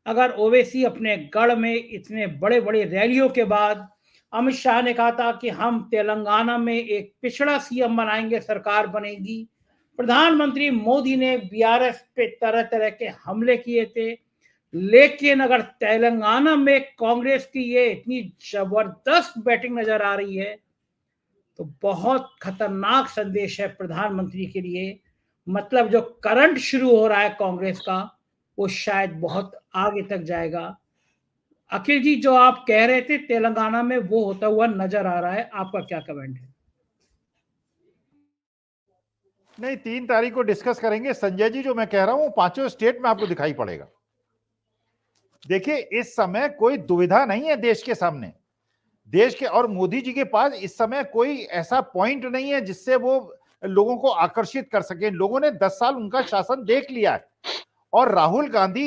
अगर ओवैसी अपने गढ़ में इतने बड़े बड़े रैलियों के बाद, अमित शाह ने कहा था कि हम तेलंगाना में एक पिछड़ा सीएम बनाएंगे, सरकार बनेगी। प्रधानमंत्री मोदी ने बीआरएस पे तरह तरह के हमले किए थे। लेकिन अगर तेलंगाना में कांग्रेस की ये इतनी जबरदस्त बैटिंग नजर आ रही है तो बहुत खतरनाक संदेश है प्रधानमंत्री के लिए। मतलब जो करंट शुरू हो रहा है कांग्रेस का, वो शायद बहुत आगे तक जाएगा। अखिल जी, जो आप कह रहे थे तेलंगाना में, वो होता हुआ नजर आ रहा है, आपका क्या कमेंट है? नहीं, 3 तारीख को डिस्कस करेंगे संजय जी। जो मैं कह रहा हूं 5 स्टेट में आपको दिखाई पड़ेगा। देखिए, इस समय कोई दुविधा नहीं है देश के सामने, देश के और मोदी जी के पास इस समय कोई ऐसा पॉइंट नहीं है जिससे वो लोगों को आकर्षित कर सके। लोगों ने 10 साल उनका शासन देख लिया है, और राहुल गांधी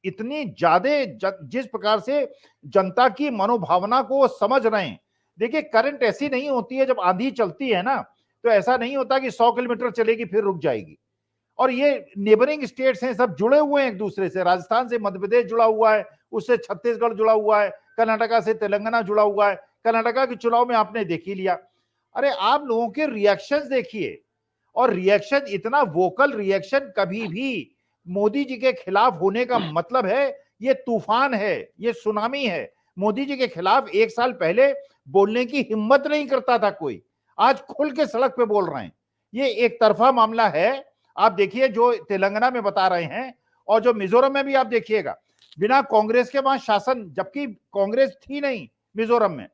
इतनी ज्यादा जिस प्रकार से जनता की मनोभावना को समझ रहे हैं। देखिए, करंट ऐसी नहीं होती है, जब आंधी चलती है ना, तो ऐसा नहीं होता कि 100 किलोमीटर चलेगी फिर रुक जाएगी। और ये नेबरिंग स्टेट्स हैं, सब जुड़े हुए हैं एक दूसरे से। राजस्थान से मध्य प्रदेश जुड़ा हुआ है, उससे छत्तीसगढ़ जुड़ा हुआ है, कर्नाटका से तेलंगाना जुड़ा हुआ है। कर्नाटका के चुनाव में आपने देख ही लिया। अरे, आप लोगों के रिएक्शंस देखिए, और रिएक्शन, इतना वोकल रिएक्शन कभी भी मोदी जी के खिलाफ होने का मतलब है ये तूफान है, ये सुनामी है। मोदी जी के खिलाफ 1 साल पहले बोलने की हिम्मत नहीं करता था कोई, आज खुल के सड़क पे बोल रहे हैं। ये एक तरफा मामला है। आप देखिए जो तेलंगाना में बता रहे हैं, और जो मिजोरम में भी आप देखिएगा, बिना कांग्रेस के वहां शासन, जबकि कांग्रेस थी नहीं मिजोरम में,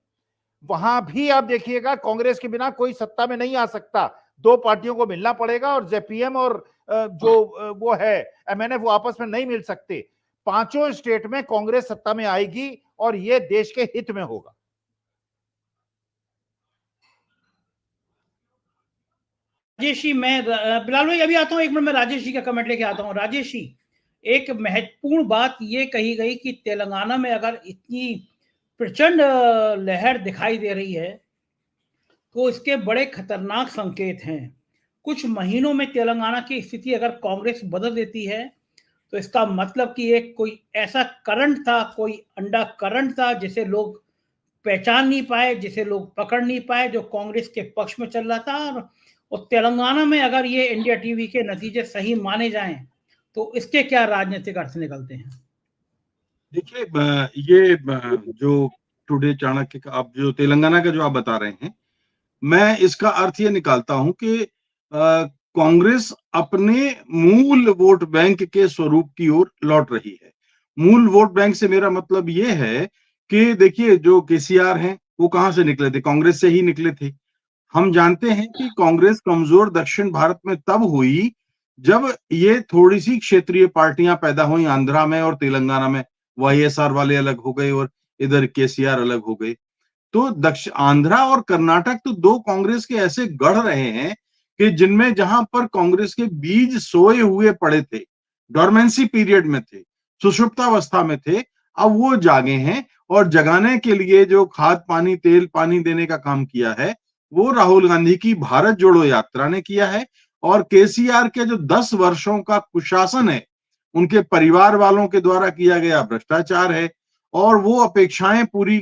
वहां भी आप देखिएगा कांग्रेस के बिना कोई सत्ता में नहीं आ सकता। 2 पार्टियों को मिलना पड़ेगा, और जेपीएम और जो वो है एमएनएफ, वो आपस में नहीं मिल सकते। 5 स्टेट में कांग्रेस सत्ता में आएगी, और ये देश के हित में होगा। राजेश जी, मैं बिलाल भाई अभी आता हूँ, 1 मिनट में राजेश जी का कमेंट लेके आता हूँ। राजेश जी, एक महत्वपूर्ण बात ये कही गई कि तेलंगाना में अगर इतनी प्रचंड लहर दिखाई दे रही है तो इसके बड़े खतरनाक संकेत हैं। कुछ महीनों में तेलंगाना की स्थिति अगर कांग्रेस बदल देती है तो इसका मतलब कि एक कोई ऐसा करंट था, कोई अंडा करंट था जिसे लोग पहचान नहीं पाए, जिसे लोग पकड़ नहीं पाए, जो कांग्रेस के पक्ष में चल रहा था। और तेलंगाना में अगर ये इंडिया टीवी के नतीजे सही माने जाएं तो इसके क्या राजनीतिक अर्थ निकलते हैं? देखिए, ये जो टुडे चाणक्य का आप जो तेलंगाना का जो आप बता रहे हैं, मैं इसका अर्थ ये निकालता हूं कि कांग्रेस अपने मूल वोट बैंक के स्वरूप की ओर लौट रही है। मूल वोट बैंक से मेरा मतलब ये है कि देखिए, जो केसीआर हैं वो कहां से निकले थे? कांग्रेस से ही निकले थे। हम जानते हैं कि कांग्रेस कमजोर दक्षिण भारत में तब हुई जब ये थोड़ी सी क्षेत्रीय पार्टियां पैदा हुई आंध्रा में और तेलंगाना में। वाईएसआर वाले अलग हो गए और इधर केसीआर अलग हो गए। तो दक्षिण आंध्रा और कर्नाटक तो दो कांग्रेस के ऐसे गढ़ रहे हैं कि जिनमें जहां पर कांग्रेस के बीज सोए हुए पड़े थे, डोरमेंसी पीरियड में थे, सुषुप्तावस्था में थे, अब वो जागे हैं और जगाने के लिए जो खाद पानी तेल पानी देने का काम किया है वो राहुल गांधी की भारत जोड़ो यात्रा ने किया है। और केसीआर के जो 10 वर्षों का कुशासन है, उनके परिवार वालों के द्वारा किया गया भ्रष्टाचार है, और वो अपेक्षाएं पूरी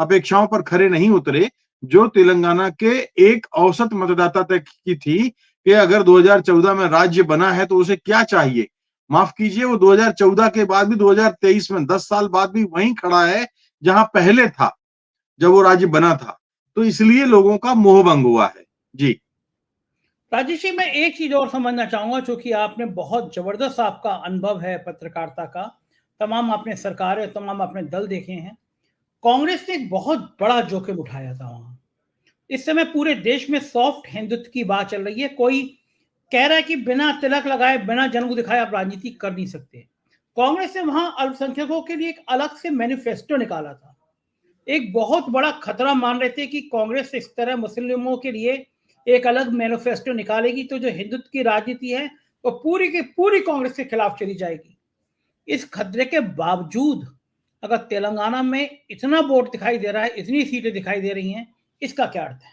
अपेक्षाओं पर खरे नहीं उतरे जो तेलंगाना के एक औसत मतदाता तक की थी कि अगर 2014 में राज्य बना है तो उसे क्या चाहिए। माफ कीजिए, वो 2014 के बाद भी 2023 में 10 साल बाद भी वहीं खड़ा है जहां पहले था जब वो राज्य बना था। तो इसलिए लोगों का मोहभंग हुआ है। जी राजेश जी, मैं एक चीज और समझना चाहूंगा, चूंकि आपने बहुत जबरदस्त आपका अनुभव है पत्रकारिता का, तमाम आपने सरकारें तमाम आपने दल देखे हैं। कांग्रेस ने एक बहुत बड़ा जोखिम उठाया था वहां। इस समय पूरे देश में सॉफ्ट हिंदुत्व की बात चल रही है। कोई कह रहा है कि बिना तिलक लगाए बिना जनेऊ दिखाए आप राजनीति कर नहीं सकते। कांग्रेस ने वहां अल्पसंख्यकों के लिए एक अलग से मैनिफेस्टो निकाला था। एक बहुत बड़ा खतरा मान रहे थे कि कांग्रेस इस तरह मुस्लिमों के लिए एक अलग मैनिफेस्टो निकालेगी तो जो हिंदुत्व की राजनीति है वो पूरी की पूरी कांग्रेस के खिलाफ चली जाएगी। इस खतरे के बावजूद अगर तेलंगाना में इतना वोट दिखाई दे रहा है, इतनी सीटें दिखाई दे रही हैं, इसका क्या अर्थ है?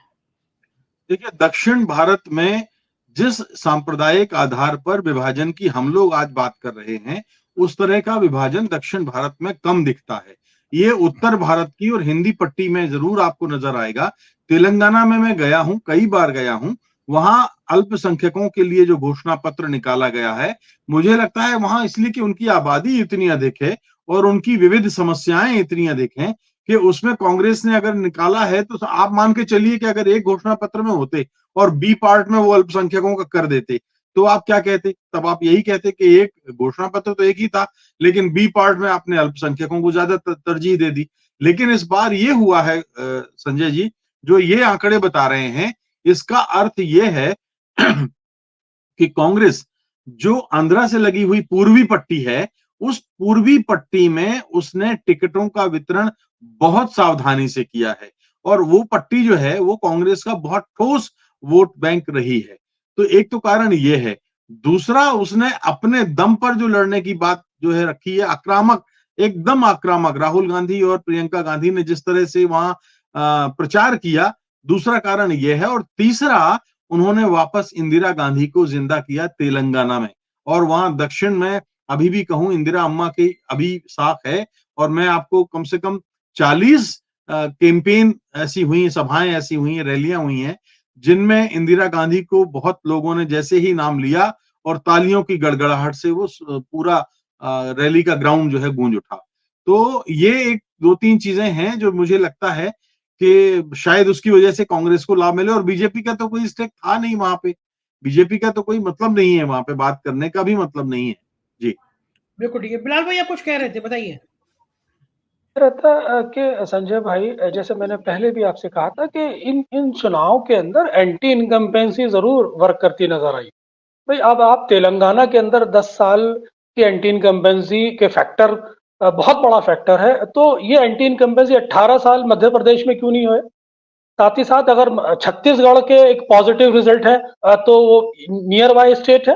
देखिए, दक्षिण भारत में जिस सांप्रदायिक आधार पर विभाजन की हम लोग आज बात कर रहे हैं, उस तरह का विभाजन दक्षिण भारत में कम दिखता है। ये उत्तर भारत की और हिंदी पट्टी में जरूर आपको नजर आएगा। तेलंगाना में मैं गया हूं, कई बार गया हूं, वहां अल्पसंख्यकों के लिए जो घोषणा पत्र निकाला गया है, मुझे लगता है वहां इसलिए कि उनकी आबादी इतनी अधिक है और उनकी विविध समस्याएं इतनी अधिक हैं कि उसमें कांग्रेस ने अगर निकाला है तो आप मान के चलिए कि अगर एक घोषणा पत्र में होते और बी पार्ट में वो अल्पसंख्यकों का कर देते तो आप क्या कहते? तब आप यही कहते कि एक घोषणा पत्र तो एक ही था, लेकिन बी पार्ट में आपने अल्पसंख्यकों को ज्यादा तरजीह दे दी। लेकिन इस बार ये हुआ है संजय जी, जो ये आंकड़े बता रहे हैं, इसका अर्थ ये है कि कांग्रेस जो आंध्रा से लगी हुई पूर्वी पट्टी है, उस पूर्वी पट्टी में उसने टिकटों का वितरण बहुत सावधानी से किया है और वो पट्टी जो है वो कांग्रेस का बहुत ठोस वोट बैंक रही है। तो एक तो कारण ये है। दूसरा, उसने अपने दम पर जो लड़ने की बात जो है रखी है, आक्रामक, एकदम आक्रामक, राहुल गांधी और प्रियंका गांधी ने जिस तरह से वहां प्रचार किया, दूसरा कारण यह है। और तीसरा, उन्होंने वापस इंदिरा गांधी को जिंदा किया तेलंगाना में, और वहां दक्षिण में अभी भी कहूं इंदिरा अम्मा की अभी साख है। और मैं आपको कम से कम 40 कैंपेन ऐसी हुई, सभाएं ऐसी हुई, रैलियां हुई हैं जिनमें इंदिरा गांधी को बहुत लोगों ने जैसे ही नाम लिया और तालियों की गड़गड़ाहट से वो पूरा रैली का ग्राउंड जो है गूंज उठा। तो ये एक दो तीन चीजें हैं जो मुझे लगता है कि शायद उसकी वजह से कांग्रेस को लाभ मिले। और बीजेपी का तो कोई स्टेक था नहीं वहां पे, बीजेपी का तो कोई मतलब नहीं है वहां पे, बात करने का भी मतलब नहीं है। जी बिल्कुल ठीक है। बिलाल भाई, आप कुछ कह रहे थे, बताइए। रहता कि संजय भाई, जैसे मैंने पहले भी आपसे कहा था कि इन चुनाव के अंदर एंटी इनकम्बेंसी जरूर वर्क करती नजर आई। भाई अब आप तेलंगाना के अंदर 10 साल की एंटी इनकम्बेंसी के फैक्टर बहुत बड़ा फैक्टर है, तो ये एंटी इनकम्बेंसी 18 साल मध्य प्रदेश में क्यों नहीं हुए? साथ ही साथ अगर छत्तीसगढ़ के एक पॉजिटिव रिजल्ट है तो वो नियर बाय स्टेट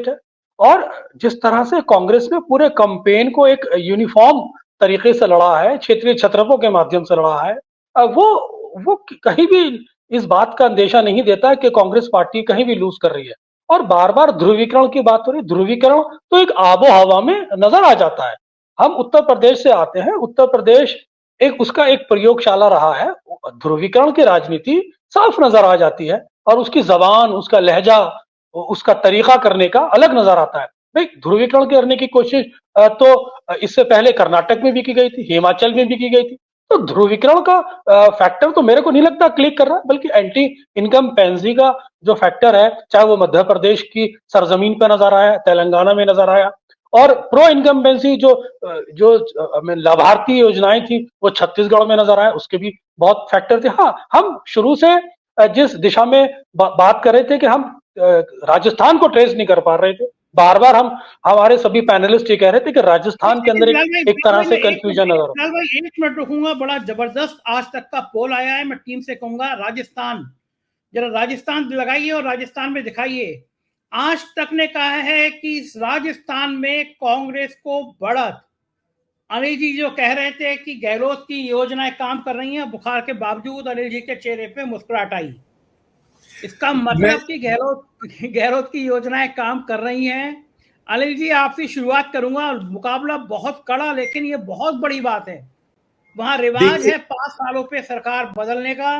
है। और जिस तरह से कांग्रेस ने पूरे कैंपेन को एक यूनिफॉर्म तरीके से लड़ा है, क्षेत्रीय छत्रपों के माध्यम से लड़ा है, वो कहीं भी इस बात का अंदेशा नहीं देता है कि कांग्रेस पार्टी कहीं भी लूज कर रही है। और बार बार ध्रुवीकरण की बात हो रही, ध्रुवीकरण तो एक आबो हवा में नजर आ जाता है। हम उत्तर प्रदेश से आते हैं, उत्तर प्रदेश उसका एक प्रयोगशाला रहा है। ध्रुवीकरण की राजनीति साफ नजर आ जाती है और उसकी जबान, उसका लहजा, उसका तरीका करने का अलग नजर आता है। भाई ध्रुवीकरण करने की कोशिश तो इससे पहले कर्नाटक में भी की गई थी, हिमाचल में भी की गई थी। तो ध्रुवीकरण का फैक्टर तो मेरे को नहीं लगता क्लिक कर रहा, बल्कि एंटी इनकम्बेंसी का जो फैक्टर है, चाहे वो मध्य प्रदेश की सरजमीन पे नजर आया, तेलंगाना में नजर आया, और प्रो इनकम्बेंसी जो लाभार्थी योजनाएं थी वो छत्तीसगढ़ में नजर आया, उसके भी बहुत फैक्टर थे। हाँ, हम शुरू से जिस दिशा में बात कर रहे थे कि हम राजस्थान को ट्रेस नहीं कर पा रहे थे, बार बार हमारे सभी पैनलिस्ट ये कह रहे थे कि राजस्थान के अंदर एक तरह से कंफ्यूजन नजर आ रहा है। 1 मिनट रुकूंगा, बड़ा जबरदस्त आज तक का पोल आया है, मैं टीम से कहूंगा राजस्थान, जरा राजस्थान लगाइए और राजस्थान में दिखाइए। आज तक ने कहा है कि राजस्थान में कांग्रेस को बढ़त, अनिल जी जो कह रहे थे कि गहलोत की योजनाएं काम कर रही हैं, बुखार के बावजूद अनिल जी के चेहरे पे मुस्कुराहट आई। इसका मतलब कि गहलोत की योजनाएं काम कर रही हैं। अनिल जी आपसे शुरुआत करूंगा, मुकाबला बहुत कड़ा, लेकिन ये बहुत बड़ी बात है। वहां रिवाज है 5 सालों पे सरकार बदलने का।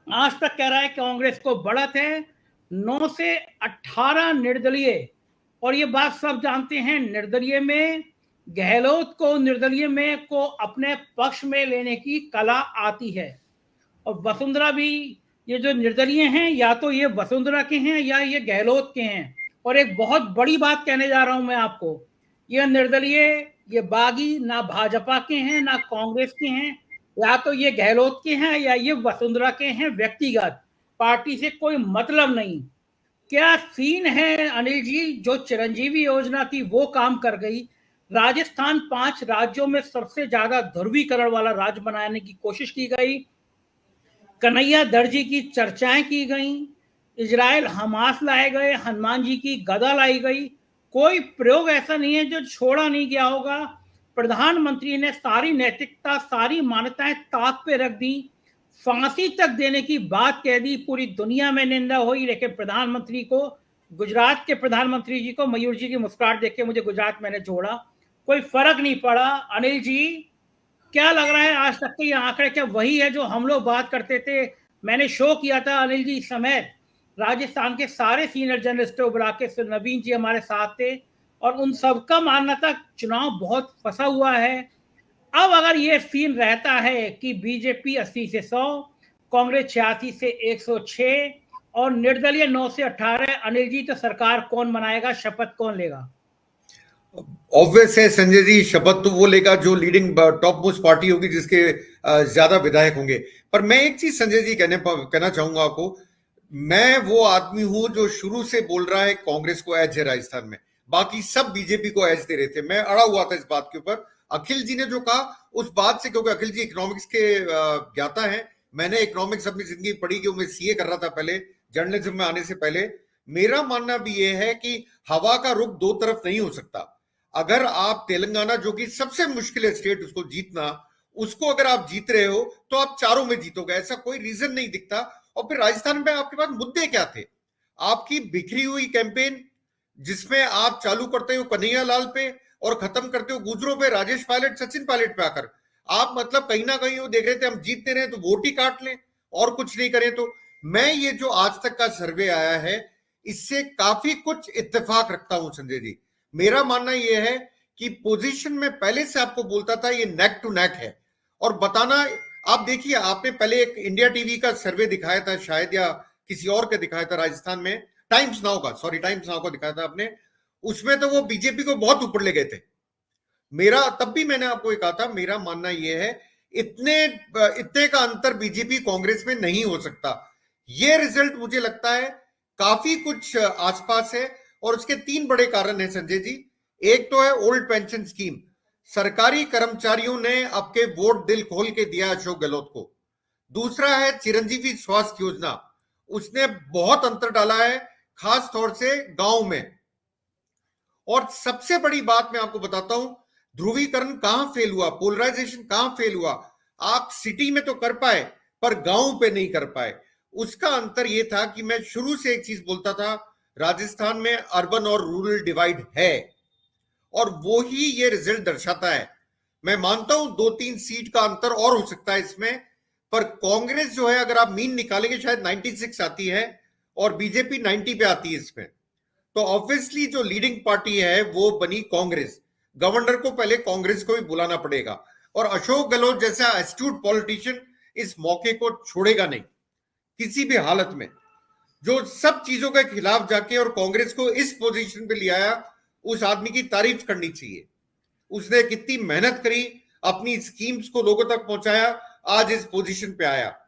आज तक कह रहा है कांग्रेस को बढ़त है, 9 से 18 निर्दलीय, और ये बात सब जानते हैं, निर्दलीय में गहलोत को निर्दलीय में को अपने पक्ष में लेने की कला आती है। और वसुंधरा भी, ये जो निर्दलीय हैं या तो ये वसुंधरा के हैं या ये गहलोत के हैं। और एक बहुत बड़ी बात कहने जा रहा हूं मैं आपको, ये निर्दलीय, ये बागी ना भाजपा के हैं ना कांग्रेस के हैं, या तो ये गहलोत के हैं या ये वसुंधरा के हैं व्यक्तिगत, पार्टी से कोई मतलब नहीं। क्या सीन है अनिल जी, जो चिरंजीवी योजना थी वो काम कर गई, राजस्थान 5 राज्यों में सबसे ज्यादा ध्रुवीकरण वाला राज्य बनाने की कोशिश की गई, कन्हैया दर्जी की चर्चाएं की गई, इजराइल हमास लाए गए, हनुमान जी की गदा लाई गई, कोई प्रयोग ऐसा नहीं है जो छोड़ा नहीं गया होगा। प्रधानमंत्री ने सारी नैतिकता, सारी मान्यताएं ताक पे रख दी, फांसी तक देने की बात कह दी, पूरी दुनिया में निंदा हुई, लेकिन प्रधानमंत्री को, गुजरात के प्रधानमंत्री जी को मयूर जी की मुस्कुराहट देख के मुझे गुजरात मैंने जोड़ा, कोई फर्क नहीं पड़ा। अनिल जी क्या लग रहा है आज तक के ये आंकड़े क्या वही है जो हम लोग बात करते थे? मैंने शो किया था अनिल जी इस समय, राजस्थान के सारे सीनियर जर्नलिस्टों को बुला के, नवीन जी हमारे साथ थे, और उन सबका मानना था चुनाव बहुत फंसा हुआ है। अब अगर ये सीन रहता है कि बीजेपी 80 से 100, कांग्रेस 86 से 106 और निर्दलीय 9 से 18, अनिल जी तो सरकार कौन बनाएगा, शपथ कौन लेगा? ऑब्वियस है संजय जी, शपथ तो वो लेगा जो लीडिंग टॉप मोस्ट पार्टी होगी, जिसके ज्यादा विधायक होंगे। पर मैं एक चीज संजय जी कहना चाहूंगा आपको, मैं वो आदमी हूं जो शुरू से बोल रहा है कांग्रेस को एज है राजस्थान में, बाकी सब बीजेपी को एज दे रहे थे। मैं अड़ा हुआ था इस बात के ऊपर, अखिल जी ने जो कहा उस बात से, क्योंकि अखिल जी इकोनॉमिक्स के ज्ञाता है, मैंने इकोनॉमिक्स अपनी जिंदगी पढ़ी, क्योंकि मैं सीए कर रहा था पहले, जर्नलिज्म में आने से पहले। मेरा मानना भी यह है कि हवा का रुख दो तरफ नहीं हो सकता। अगर आप तेलंगाना, जो कि सबसे मुश्किल है स्टेट उसको जीतना, उसको अगर आप जीत रहे हो तो आप चारों में जीतोगे, ऐसा कोई रीजन नहीं दिखता। और फिर राजस्थान में आपके पास मुद्दे क्या थे? आपकी बिखरी हुई कैंपेन, जिसमें आप चालू करते हो कन्हैया लाल पे और खत्म करते हो गुजरों पे, राजेश पायलट, सचिन पायलट पे आकर। आप मतलब कहीं ना कहीं वो देख रहे थे हम जीतते रहे तो वोट ही काट लें और कुछ नहीं करें। तो मैं ये जो आज तक का सर्वे आया है, इससे काफी कुछ इत्तेफाक रखता हूं संजय जी। मेरा मानना यह है कि पोजीशन में पहले से आपको बोलता था ये नेक टू नेक है। और बताना, आप देखिए, आपने पहले एक इंडिया टीवी का सर्वे दिखाया था शायद, या किसी और का दिखाया था राजस्थान में, टाइम्स नाउ का दिखाया था आपने, उसमें तो वो बीजेपी को बहुत ऊपर ले गए थे। तब भी मैंने आपको कहा था, मेरा मानना यह है इतने का अंतर बीजेपी कांग्रेस में नहीं हो सकता। ये रिजल्ट मुझे लगता है काफी कुछ आसपास है, और उसके 3 बड़े कारण हैं संजय जी। एक तो है ओल्ड पेंशन स्कीम, सरकारी कर्मचारियों ने आपके वोट दिल खोल के दिया अशोक गहलोत को। दूसरा है चिरंजीवी स्वास्थ्य योजना, उसने बहुत अंतर डाला है, खास तौर से गांव में। और सबसे बड़ी बात मैं आपको बताता हूं, ध्रुवीकरण कहां फेल हुआ, पोलराइजेशन कहां फेल हुआ। आप सिटी में तो कर पाए पर गांव पे नहीं कर पाए। उसका अंतर यह था कि मैं शुरू से एक चीज बोलता था, राजस्थान में अर्बन और रूरल डिवाइड है, और वो ही ये रिजल्ट दर्शाता है। मैं मानता हूं 2-3 सीट का अंतर और हो सकता है इसमें, पर कांग्रेस जो है, अगर आप मीन निकालेंगे शायद 96 आती है, और बीजेपी 90 पे आती है इसमें, तो ऑब्वियसली जो लीडिंग पार्टी है वो बनी कांग्रेस। गवर्नर को पहले कांग्रेस को भी बुलाना पड़ेगा, और अशोक गहलोत जैसा एस्ट्यूट पॉलिटिशियन इस मौके को छोड़ेगा नहीं किसी भी हालत में। जो सब चीजों के खिलाफ जाके और कांग्रेस को इस पोजीशन पे ले आया, उस आदमी की तारीफ करनी चाहिए। उसने कितनी मेहनत करी, अपनी स्कीम्स को लोगों तक पहुंचाया, आज इस पोजीशन पे आया।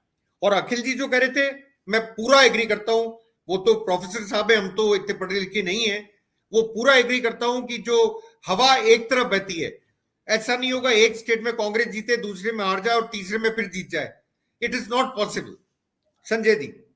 और अखिल जी जो कह रहे थे, मैं पूरा एग्री करता हूं, वो तो प्रोफेसर साहब है, हम तो इतने पढ़े लिखे नहीं है, वो पूरा एग्री करता हूं कि जो हवा एक तरफ बहती है, ऐसा नहीं होगा एक स्टेट में कांग्रेस जीते, दूसरे में हार जाए और तीसरे में फिर जीत जाए। It is not possible. Sanjay ji.